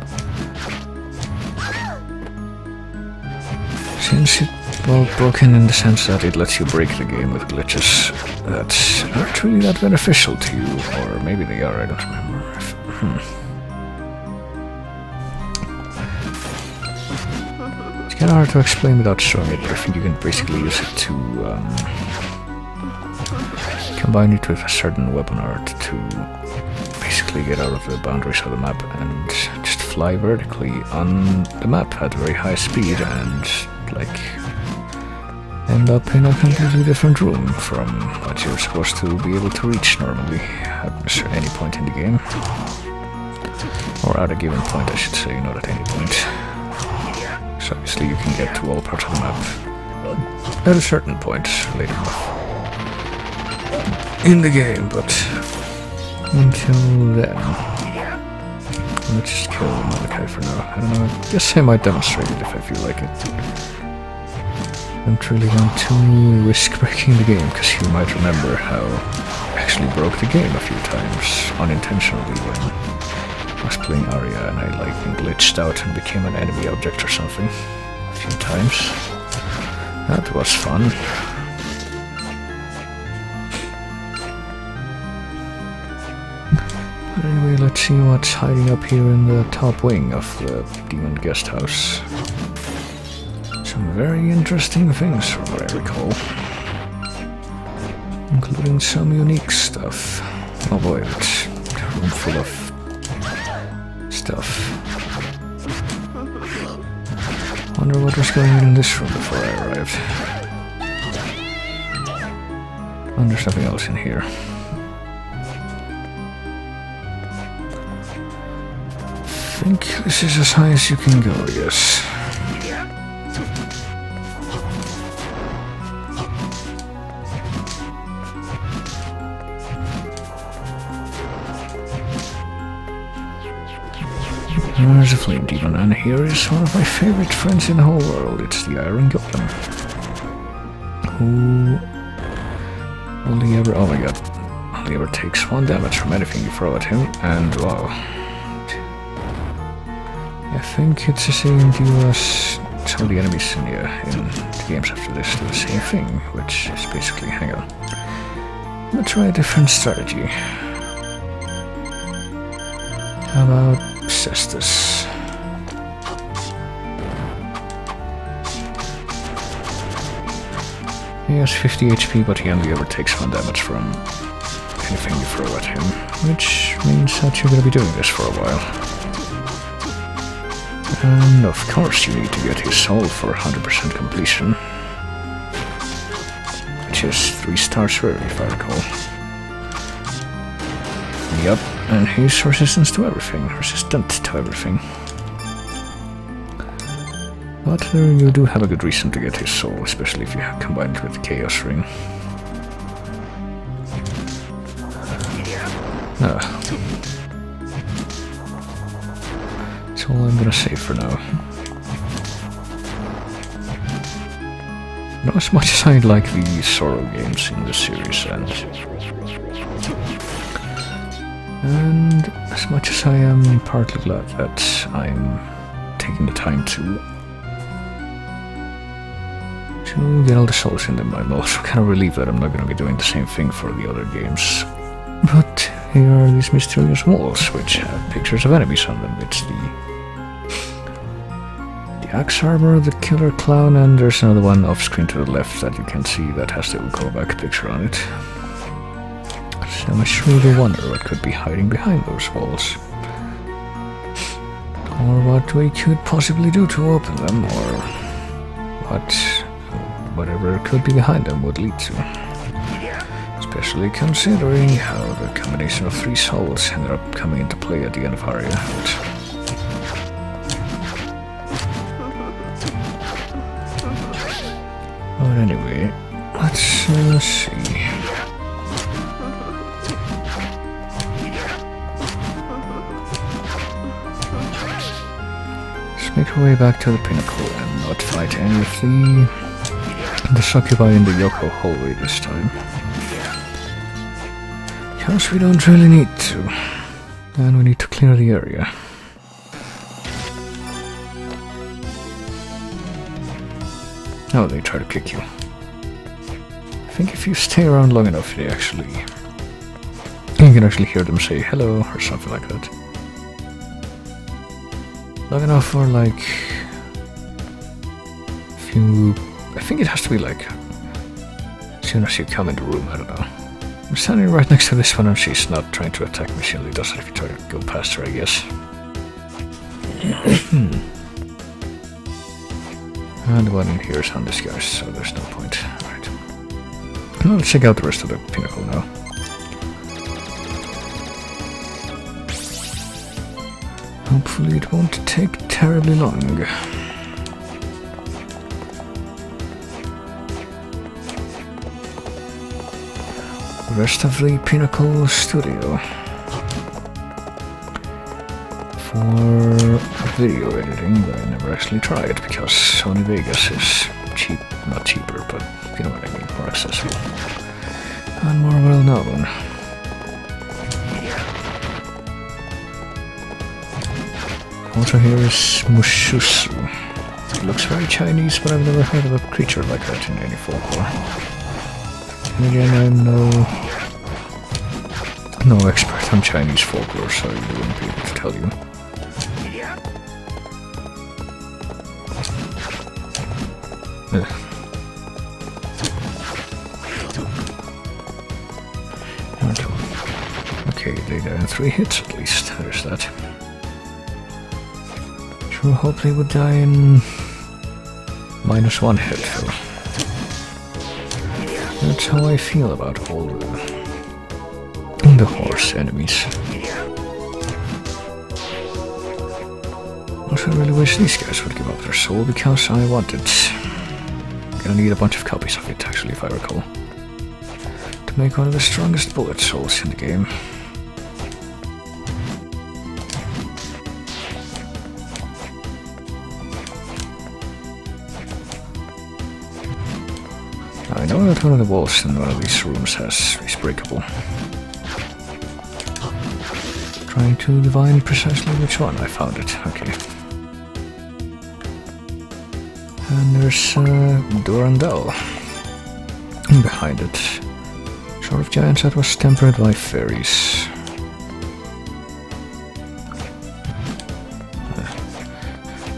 Speaker 1: Since it, well, broken in the sense that it lets you break the game with glitches that's not really that beneficial to you, or maybe they are, I don't remember. It's kinda hard to explain without showing it, but I think you can basically use it to combine it with a certain weapon art to basically get out of the boundaries of the map and just fly vertically on the map at very high speed and like end up in a completely different room from what you're supposed to be able to reach normally at any point in the game. Or at a given point, I should say, not at any point. So obviously you can get to all parts of the map at a certain point later on in the game, but until then, let's just kill Malachi for now. I don't know, I guess I might demonstrate it if I feel like it. don't really want to risk breaking the game, because you might remember how I actually broke the game a few times, unintentionally, when I was playing Arya and I like glitched out and became an enemy object or something a few times. That was fun. But anyway, let's see what's hiding up here in the top wing of the demon guest house. Some very interesting things from what I recall. Including some unique stuff. Oh boy, it's a room full of stuff. Wonder what was going on in this room before I arrived. And there's nothing else in here. I think this is as high as you can go, yes. There's a flame demon, and here is one of my favorite friends in the whole world. It's the Iron Golem. Who only ever, oh my god, only ever takes 1 damage from anything you throw at him, and wow. I think it's the same deal as some of the enemies in the games after this do the same thing, which is basically, hang on. Let's try a different strategy. How about Cestus? He has 50 HP, but he only ever takes 1 damage from anything you throw at him, which means that you're gonna be doing this for a while. And of course you need to get his soul for 100% completion, which is 3 stars rare if I recall. Yup, and he's resistant to everything. But you do have a good reason to get his soul, especially if you have combined it with the Chaos Ring. That's all I'm gonna say for now. Not as much as I like the Sorrow games in this series, and as much as I am partly glad that I'm taking the time to get all the souls in them, I'm also kind of relieved that I'm not going to be doing the same thing for the other games. But here are these mysterious walls, which have pictures of enemies on them. It's the Axe Armor, the Killer Clown, and there's another one off screen to the left that you can see that has the callback picture on it. So I truly wonder what could be hiding behind those walls. Or what we could possibly do to open them, or whatever could be behind them would lead to. Especially considering how the combination of 3 souls ended up coming into play at the end of Arya. But anyway, let's see. Let's make our way back to the pinnacle and not fight any of the succubi in the Yoko hallway this time. Because we don't really need to. And we need to clear the area. Oh, they try to kick you. I think if you stay around long enough, you can actually hear them say hello or something like that. Long enough for like I think it has to be like as soon as you come in the room, I don't know. I'm standing right next to this one and she's not trying to attack me, she only does it if you try to go past her, I guess. And the one in here is undisguised, so there's no point. Right. Well, let's check out the rest of the pinnacle now. Hopefully it won't take terribly long. The rest of the pinnacle studio. For video editing, but I never actually tried because Sony Vegas is cheap not cheaper, but you know what I mean, more accessible. And more well known. Also here is Mushusu. It looks very Chinese, but I've never heard of a creature like that in any folklore. And again, I'm no expert on Chinese folklore, so I wouldn't be able to tell you. Okay, they die in 3 hits at least, there's that. Sure hope they would die in -1 hit though. That's how I feel about all the horse enemies. Also, I really wish these guys would give up their soul because I want it. Gonna need a bunch of copies of it, actually, if I recall, to make one of the strongest bullet souls in the game. I know that one of the walls in one of these rooms is breakable. Trying to divine precisely which one. I found it. Okay. And there's Durandal behind it. Sort of giant that was tempered by fairies.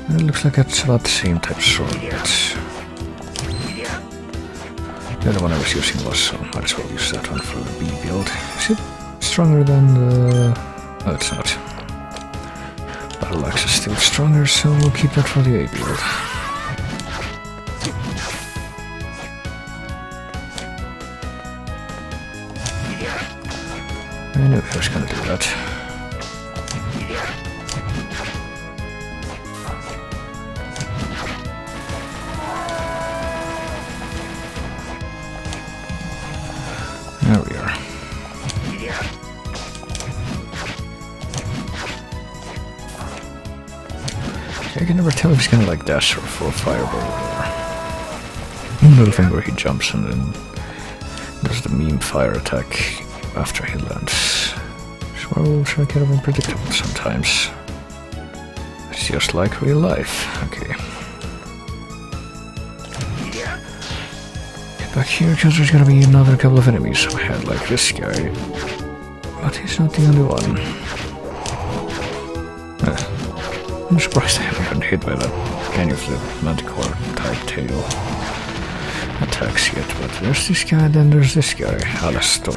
Speaker 1: And it looks like it's about the same type of sword, but the other one I was using was, so might as well use that one for the B build. Is it stronger than the... Oh, it's not. Battle axe is still stronger, so we'll keep that for the A build. I knew I was gonna do that. There we are. I can never tell if he's gonna like dash or for fireball or little thing where he jumps and then does the meme fire attack after he lands. So I kind of unpredictable sometimes. It's just like real life. Okay. Get back here because there's gonna be another couple of enemies ahead, like this guy. But he's not the only one. I'm surprised I haven't been hit by any of the Manticore type tail attacks yet, but there's this guy, then there's this guy, Alastor,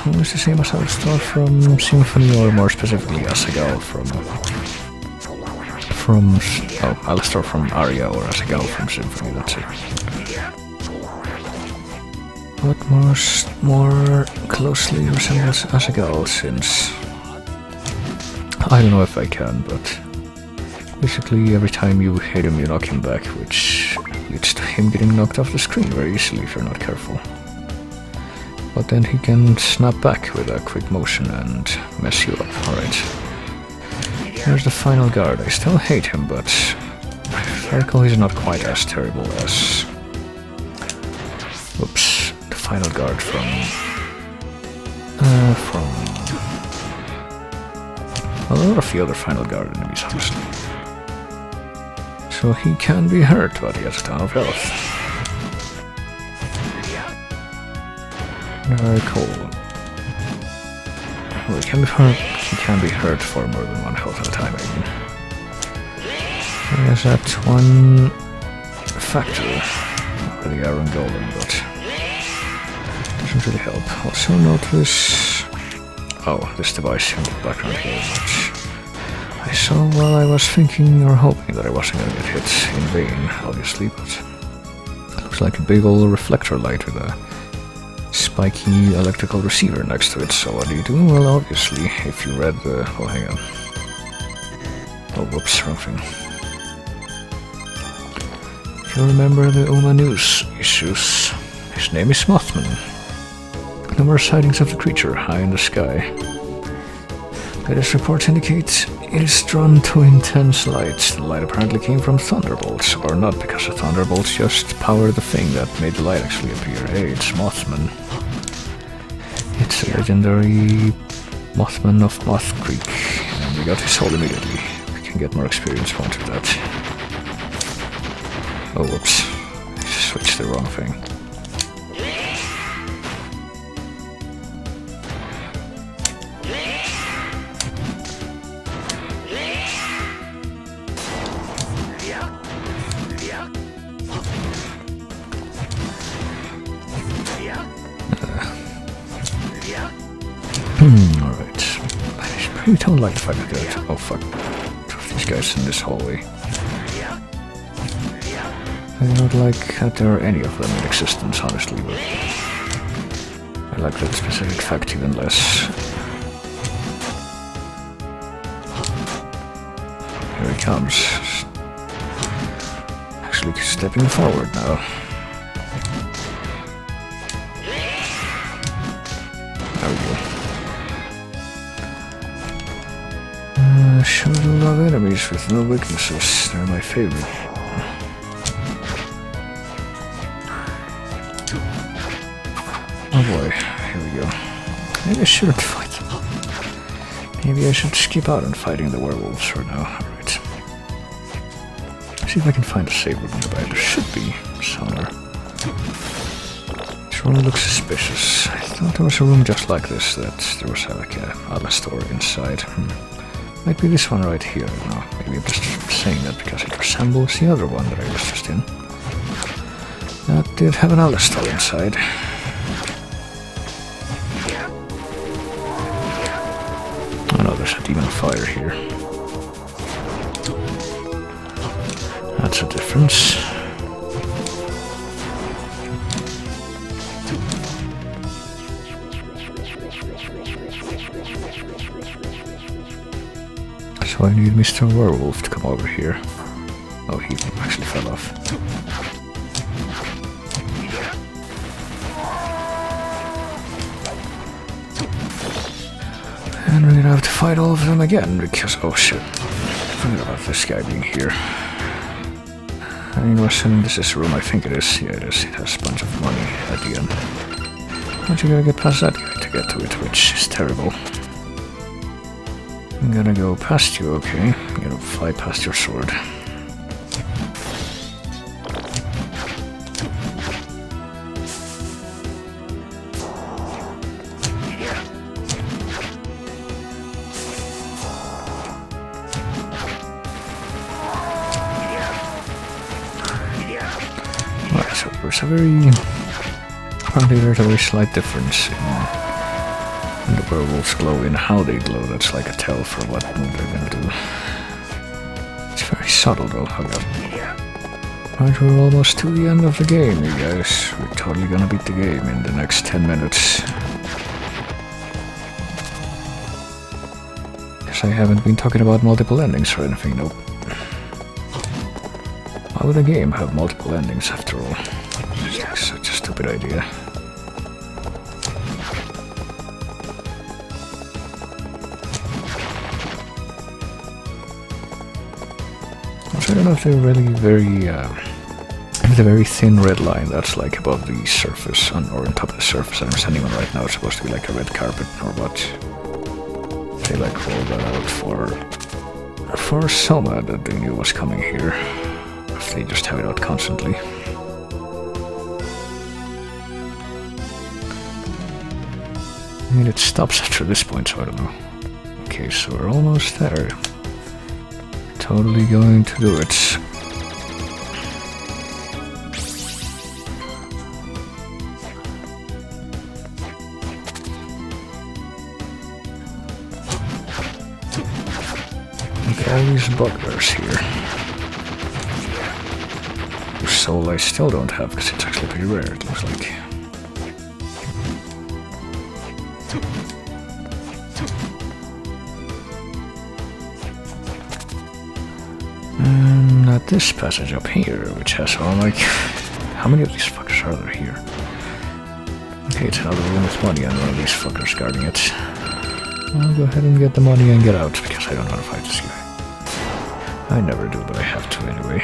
Speaker 1: who is the same as Alastor from Symphony, or more specifically Asagal from Alastor from Aria, or Asagal from Symphony, that's it. But more closely resembles Asagal, since I don't know if I can, but basically every time you hit him you knock him back, which leads to him getting knocked off the screen very easily if you're not careful. But then he can snap back with a quick motion and mess you up. Alright. Here's the final guard. I still hate him, but if I recall he's not quite as terrible as... Oops. The final guard from a lot of the other final guard enemies, honestly. So he can be hurt, but he has a ton of health. Very cool. Well, he can be hurt for more than 1 health at a time, I mean. There's that one factor for the Iron Golem, but doesn't really help. Also notice... Oh, this device in the background here, which I saw while I was thinking or hoping that I wasn't gonna get hit in vain, obviously, but it looks like a big old reflector light with a spiky electrical receiver next to it. So what do you do? Well, obviously, if you read the... Oh, hang on. Oh, whoops, wrong thing. If you remember the Uma News issues, his name is Mothman. Numerous sightings of the creature high in the sky. Latest reports indicate It is drawn to intense light. The light apparently came from thunderbolts, or not, because the thunderbolts just powered the thing that made the light actually appear. Hey, it's Mothman. It's a legendary Mothman of Moth Creek, and we got his soul immediately. We can get more experience points with that. Oh, whoops. I switched the wrong thing. Alright. I really don't like the fact that oh fuck. These guys in this hallway. I don't like that there are any of them in existence, honestly, but I like that specific fact even less. Here he comes. Actually stepping forward now. There we go. Sure do love enemies with no weaknesses. They're my favorite. Oh boy, here we go. Maybe I shouldn't fight them. Maybe I should skip out on fighting the werewolves for now. Alright. See if I can find a save room in the back. There should be somewhere. This room looks suspicious. I thought there was a room just like this, that there was like a Alastor inside. Might be this one right here. No, maybe I'm just saying that because it resembles the other one that I was just in. That did have an Alastor inside. Oh no, there's a demon of fire here. That's a difference. So I need Mr. Werewolf to come over here. Oh, he actually fell off. And we're gonna have to fight all of them again because, oh shit, I forgot about this guy being here. I'm assuming this is the room. I think it is. Yeah, it is. It has a bunch of money at the end. But you gotta get past that guy to get to it, which is terrible. I'm gonna go past you, okay? I'm gonna fly past your sword. Right, so there's a very... Apparently there's a very slight difference in the werewolves glow, in how they glow. That's like a tell for what move they're gonna do. It's very subtle though. Oh god. Right, we're almost to the end of the game, you guys. We're totally gonna beat the game in the next 10 minutes. Guess I haven't been talking about multiple endings or anything, nope. Why would a game have multiple endings after all? It's like such a stupid idea. I don't know if they're really very, the very thin red line that's like above the surface, or on top of the surface I'm standing on right now, it's supposed to be like a red carpet, or what? They like rolled that out for Soma that they knew was coming here. If they just have it out constantly. I mean, it stops after this point, so I don't know. Okay, so we're almost there. Totally going to do it. Look at all these bugbears here. Whose soul I still don't have because it's actually pretty rare, it looks like. This passage up here, which has all like... How many of these fuckers are there here? Okay, it's another room with money and one of these fuckers guarding it. I'll go ahead and get the money and get out, because I don't know how to fight this guy. I never do, but I have to anyway.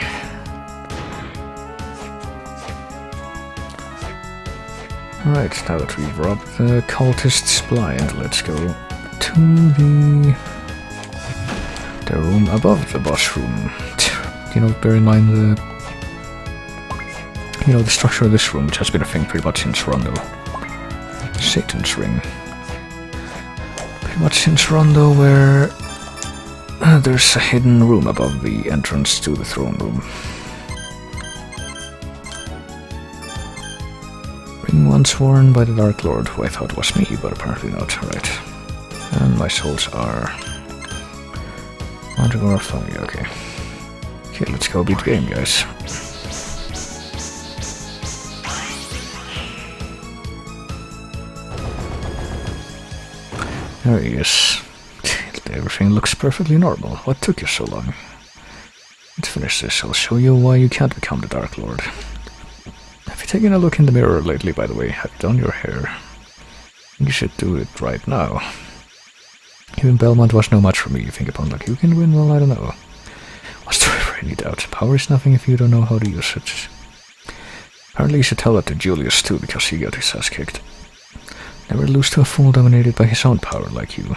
Speaker 1: Alright, now that we've robbed the cultist's blind, let's go to the room above the boss room. You know, bear in mind the structure of this room, which has been a thing pretty much since Rondo. Satan's Ring. Pretty much since Rondo, where there's a hidden room above the entrance to the throne room. Ring once worn by the Dark Lord, who I thought was me, but apparently not. Right. And my souls are... Mandragora Fungi, okay. Okay, let's go beat the game, guys. There he is. Everything looks perfectly normal. What took you so long? Let's finish this. I'll show you why you can't become the Dark Lord. Have you taken a look in the mirror lately, by the way? Have you done your hair? You should do it right now. Even Belmont was no match for me. You think upon luck you can win? Well, I don't know. Was there ever any doubt? Power is nothing if you don't know how to use it. Apparently you should tell that to Julius too, because he got his ass kicked. Never lose to a fool dominated by his own power like you.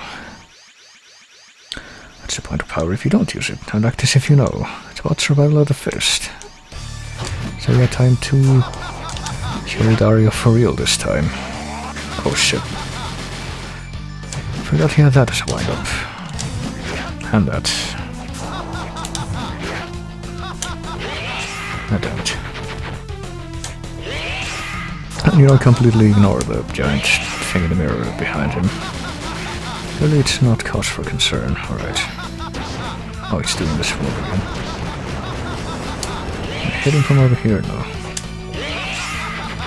Speaker 1: What's the point of power if you don't use it? And act as if you know. It's about survival of the fittest. So we got time to kill Dario for real this time. Oh shit. Forgot he had that as a wind-up. And that. Ah, damn it. And you don't completely ignore the giant thing in the mirror behind him. Really, it's not cause for concern. Alright. Oh, he's doing this move again. Hit him from over here now.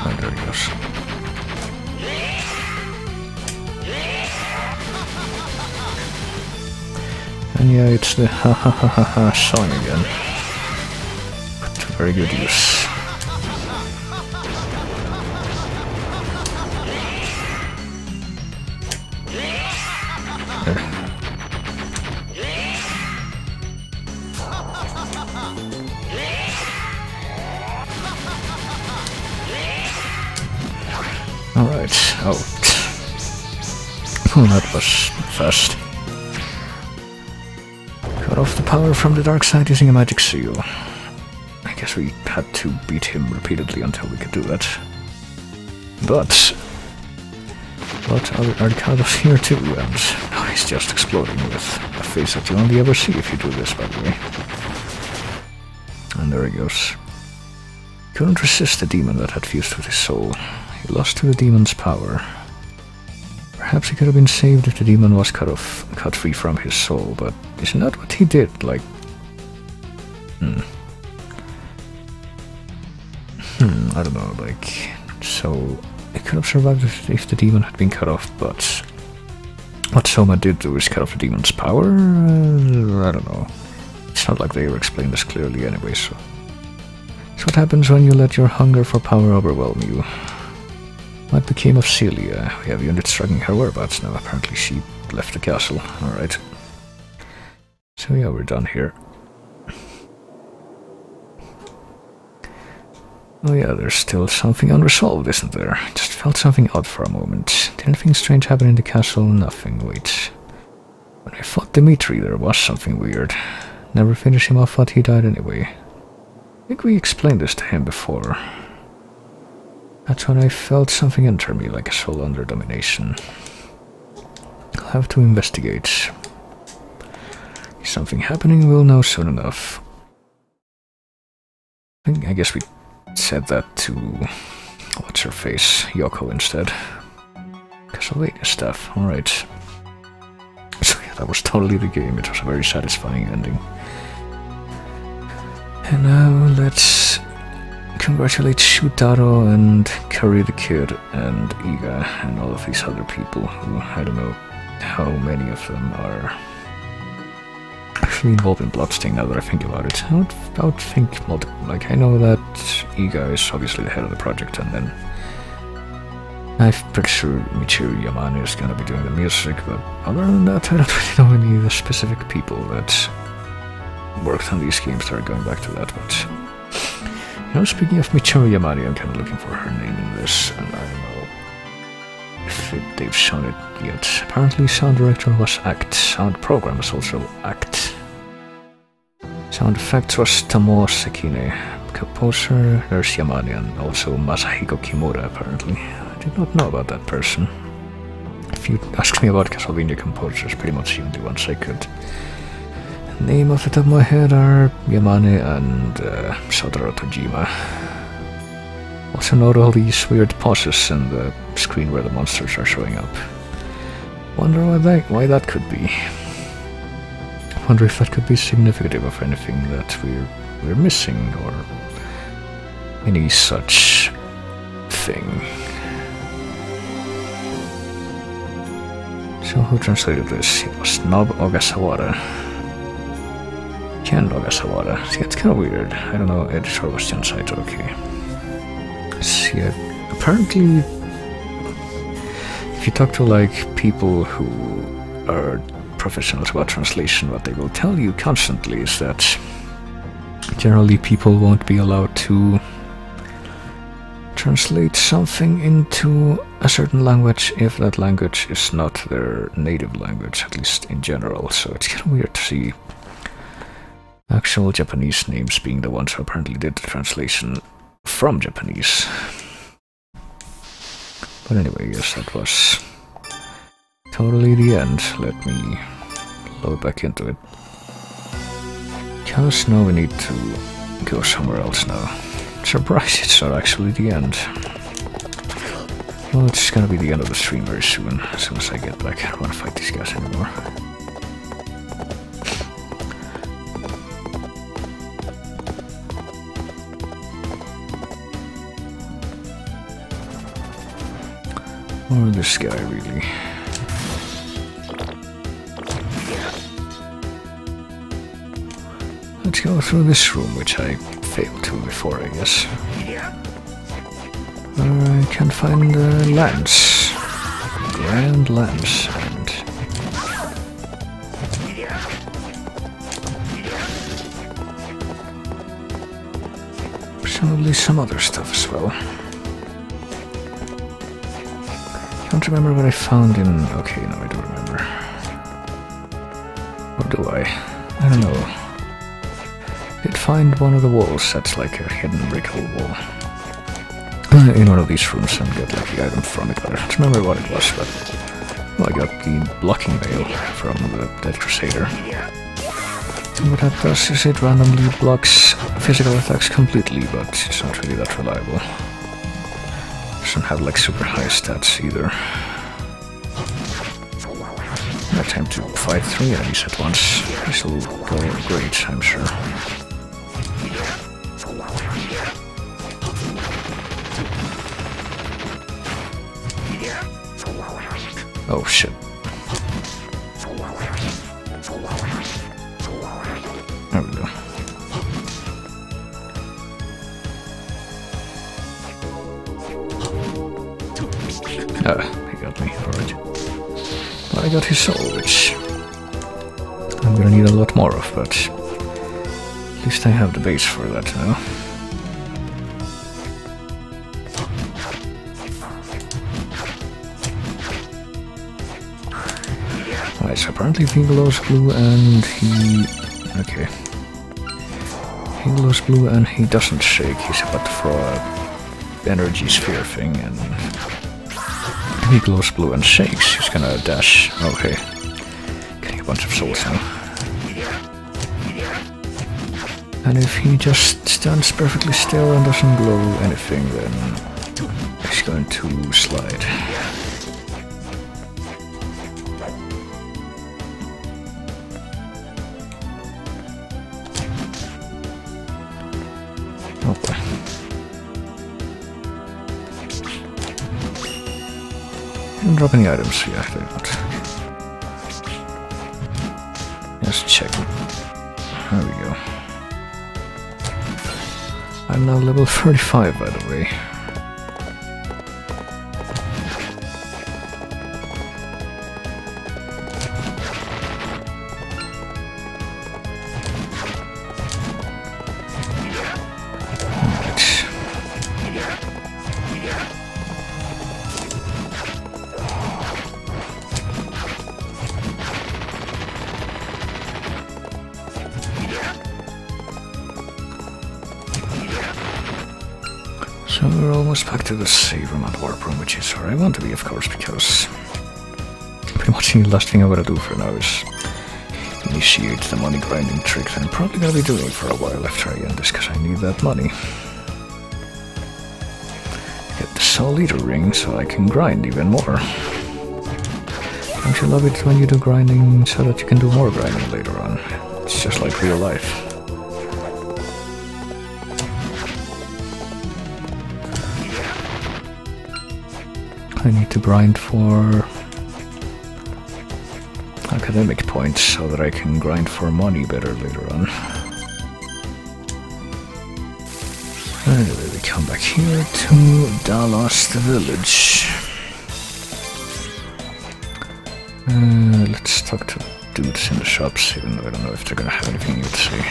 Speaker 1: Oh, there he goes. And yeah, it's the ha ha ha ha ha song again. Put to very good use. Alright, oh. Oh, that was fast. Cut off the power from the dark side using a magic seal. I guess we had to beat him repeatedly until we could do that. But Arcado's here too, and oh, he's just exploding with a face that you only ever see if you do this, by the way. And there he goes. Couldn't resist the demon that had fused with his soul. He lost to the demon's power. Perhaps he could have been saved if the demon was cut free from his soul, but isn't that what he did? Like... I don't know, like... So... It could have survived if the demon had been cut off, but... What Soma did do is cut off the demon's power? I don't know. It's not like they ever explained this clearly anyway, so... It's what happens when you let your hunger for power overwhelm you. What became of Celia? We have units tracking her whereabouts now. Apparently she left the castle. Alright. So yeah, we're done here. Oh yeah, there's still something unresolved, isn't there? I just felt something odd for a moment. Did anything strange happen in the castle? Nothing, wait. When I fought Dimitri, there was something weird. Never finished him off, but he died anyway. I think we explained this to him before. That's when I felt something enter me, like a soul under domination. I'll have to investigate. Is something happening? We'll know soon enough. I guess we said that to... what's her face? Yoko instead. Castlevania stuff, alright. So yeah, that was totally the game. It was a very satisfying ending. And now let's congratulate Shutaro and Curry the Kid and Iga and all of these other people who, I don't know how many of them are actually involved in Bloodstain now that I think about it. I would think multiple. Like, I know that Iga is obviously the head of the project, and then I'm pretty sure Michiru Yamane is gonna be doing the music, but other than that, I don't really know any of the specific people that worked on these games that are going back to that, but... You know, speaking of Michiru Yamane, I'm kind of looking for her name in this, and I don't know if they've shown it yet. Apparently sound director was ACT, sound program was also ACT. Sound effects was Tomo Sekine, composer there's Yamane, and also Masahiko Kimura apparently. I did not know about that person. If you ask me about Castlevania composers, pretty much the only ones I could name off the top of my head are Yamane and Sotaro Tojima. Also note all these weird pauses in the screen where the monsters are showing up. Wonder why that could be. Wonder if that could be significant of anything that we're missing or any such thing. So who translated this? It was Nob Ogasawara. Ken Ogasawara. See, it's kind of weird. I don't know, editor was Jan Saito, okay. See, apparently, if you talk to like people who are professionals about translation, what they will tell you constantly is that generally people won't be allowed to translate something into a certain language if that language is not their native language, at least in general. So it's kind of weird to see actual Japanese names being the ones who apparently did the translation from Japanese. But anyway, yes, that was totally the end. Let me load back into it. Because now we need to go somewhere else now. Surprise, it's not actually the end. Well, it's gonna be the end of the stream very soon. As soon as I get back, I don't want to fight these guys anymore. Or this guy, really. Let's go through this room, which I failed to before, I guess. I can find the lance. Grand lance, and... presumably some other stuff as well. I don't remember what I found in... okay, no, I do remember. Or do I? I don't know. Did find one of the walls that's like a hidden brick hole wall. In one of these rooms and get like the item from it, but I don't remember what it was, but... well, I got the blocking mail from the Dead Crusader. And what that does is it randomly blocks physical attacks completely, but it's not really that reliable. Doesn't have like super high stats either. No time to fight 3 enemies at once. This will go great, I'm sure. Oh shit. There we go. Ah, he got me, alright. But I got his soul, which I'm gonna need a lot more of, but at least I have the base for that now. Alright, so apparently he glows blue and he... okay. He glows blue and he doesn't shake. He's about to throw a energy sphere thing and... he glows blue and shakes. He's gonna dash. Okay. Getting a bunch of souls now. And if he just stands perfectly still and doesn't glow anything, then he's going to slide. Okay. Didn't drop any items, yeah, they didn't. Just checking. There we go. I'm now level 35, by the way. So we're almost back to the save room and warp room, which is where I want to be, of course, because pretty much the last thing I gotta do for now is initiate the money grinding trick that I'm probably gonna be doing for a while after I end this, because I need that money. Get the Soul Eater ring so I can grind even more. Don't you love it when you do grinding so that you can do more grinding later on? It's just like real life. I need to grind for academic points so that I can grind for money better later on. Anyway, we come back here to the Lost Village. Let's talk to dudes in the shops, even though I don't know if they're gonna have anything new to say,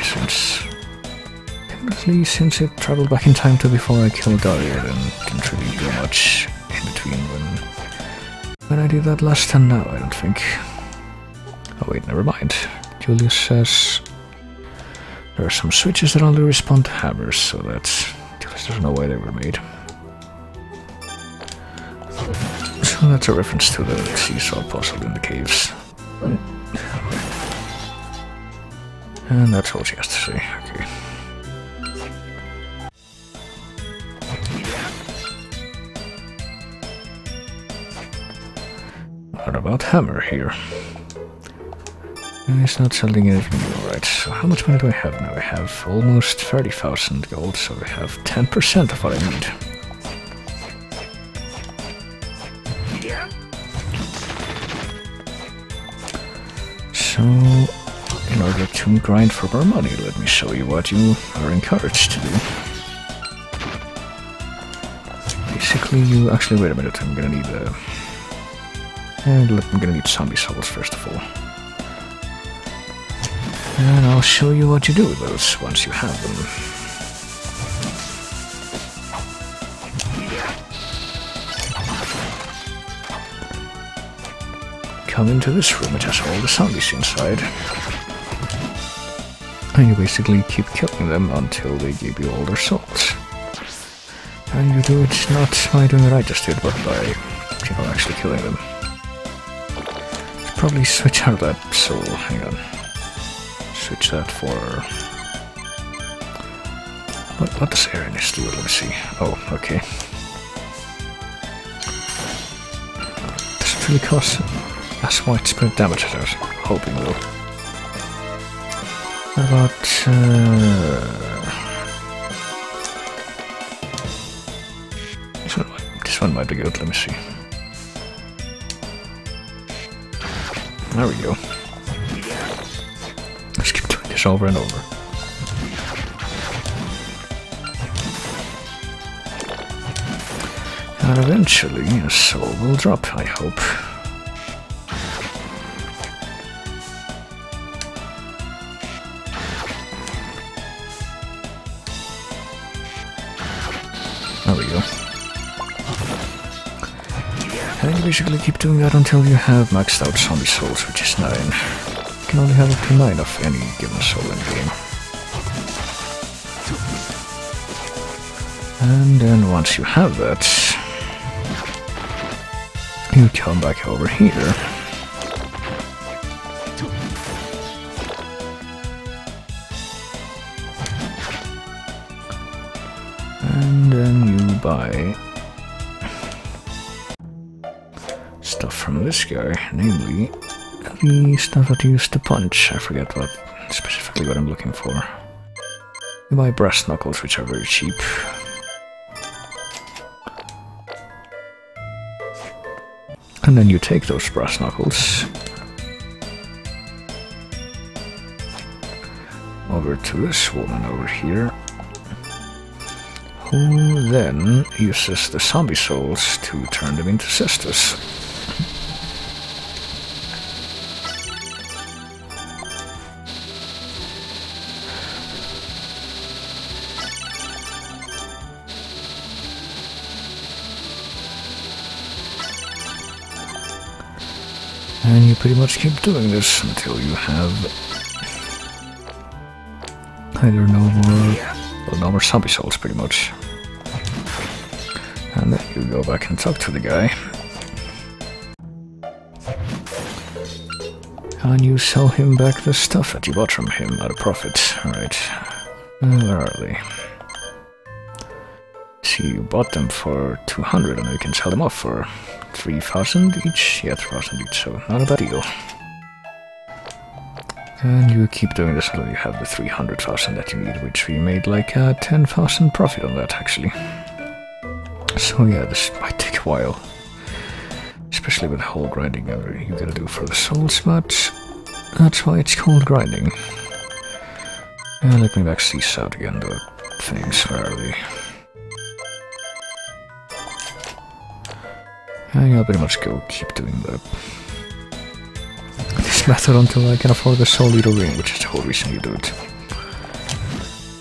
Speaker 1: since it traveled back in time to before I killed Daria, then didn't really do much in between when I did that last time. Now I don't think. Oh wait, never mind. Julius says there are some switches that only respond to hammers, so that's Julius doesn't know why they were made. So that's a reference to the seesaw puzzle in the caves. And that's all she has to say. Okay. What about hammer here? It's not selling anything new, right? So how much money do I have now? I have almost 30,000 gold, so I have 10% of what I need. So, in order to grind for more money, let me show you what you are encouraged to do. Basically, you actually wait a minute. I'm gonna need I'm gonna need zombie souls first of all. And I'll show you what you do with those once you have them. Come into this room, it has all the zombies inside. And you basically keep killing them until they give you all their souls. And you do it not by doing what I just did, but by, actually killing them. Probably switch out that soul, hang on. Switch that for... What does Aranus do? Let me see. Oh, okay. Doesn't really cost as widespread damage as I was hoping though. What about... This one might be good, let me see. There we go. Let's keep doing this over and over. And eventually a soul will drop, I hope. There we go. And you basically keep doing that until you have maxed out zombie souls, which is 9. You can only have up to 9 of any given soul in the game. And then once you have that, you come back over here. And then you buy stuff from this guy, namely the stuff that you used to punch. I forget specifically what I'm looking for. You buy brass knuckles, which are very cheap. And then you take those brass knuckles over to this woman over here, who then uses the zombie souls to turn them into sisters. And you pretty much keep doing this until you have either no more zombie souls, pretty much. And then you go back and talk to the guy. And you sell him back the stuff that you bought from him at a profit. Alright. Where are they? See, you bought them for 200 and you can sell them off for 3,000 each? Yeah, 3,000 each, so not a bad deal. And you keep doing this until you have the 300,000 that you need, which we made like 10,000 profit on that, actually. So yeah, this might take a while. Especially with the whole grinding you gotta do for the souls, but that's why it's called grinding. And let me back cease out again, the things, where are they? And I'll pretty much go keep doing this method until I can afford the Soul Eater ring, which is the whole reason you do it.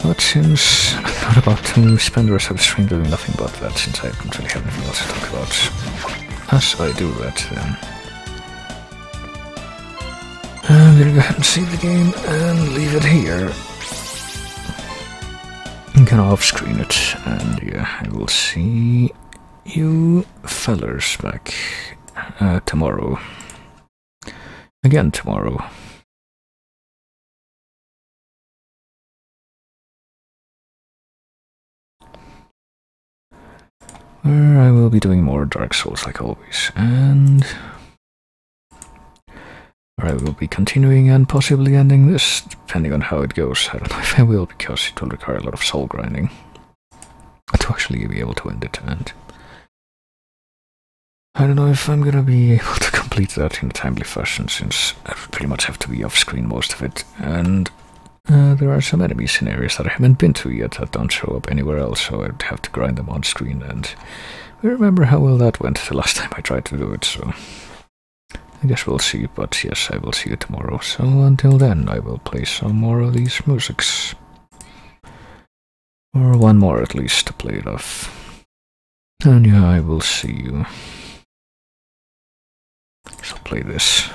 Speaker 1: But since I'm not about to spend the rest of the stream doing nothing but that, since I don't really have anything else to talk about, as I do that, then I'm gonna go ahead and save the game and leave it here. I'm gonna off-screen it, and yeah, I will see you fellers back tomorrow. Again tomorrow. Where I will be doing more Dark Souls like always, and where I will be continuing and possibly ending this, depending on how it goes. I don't know if I will, because it will require a lot of soul grinding to actually be able to end it, and I don't know if I'm gonna be able to complete that in a timely fashion, since I pretty much have to be off-screen most of it, and there are some enemies in areas that I haven't been to yet that don't show up anywhere else, so I'd have to grind them on screen, and we remember how well that went the last time I tried to do it, so I guess we'll see, but yes, I will see you tomorrow, so until then I will play some more of these musics. Or one more at least to play it off. And yeah, I will see you. So play this.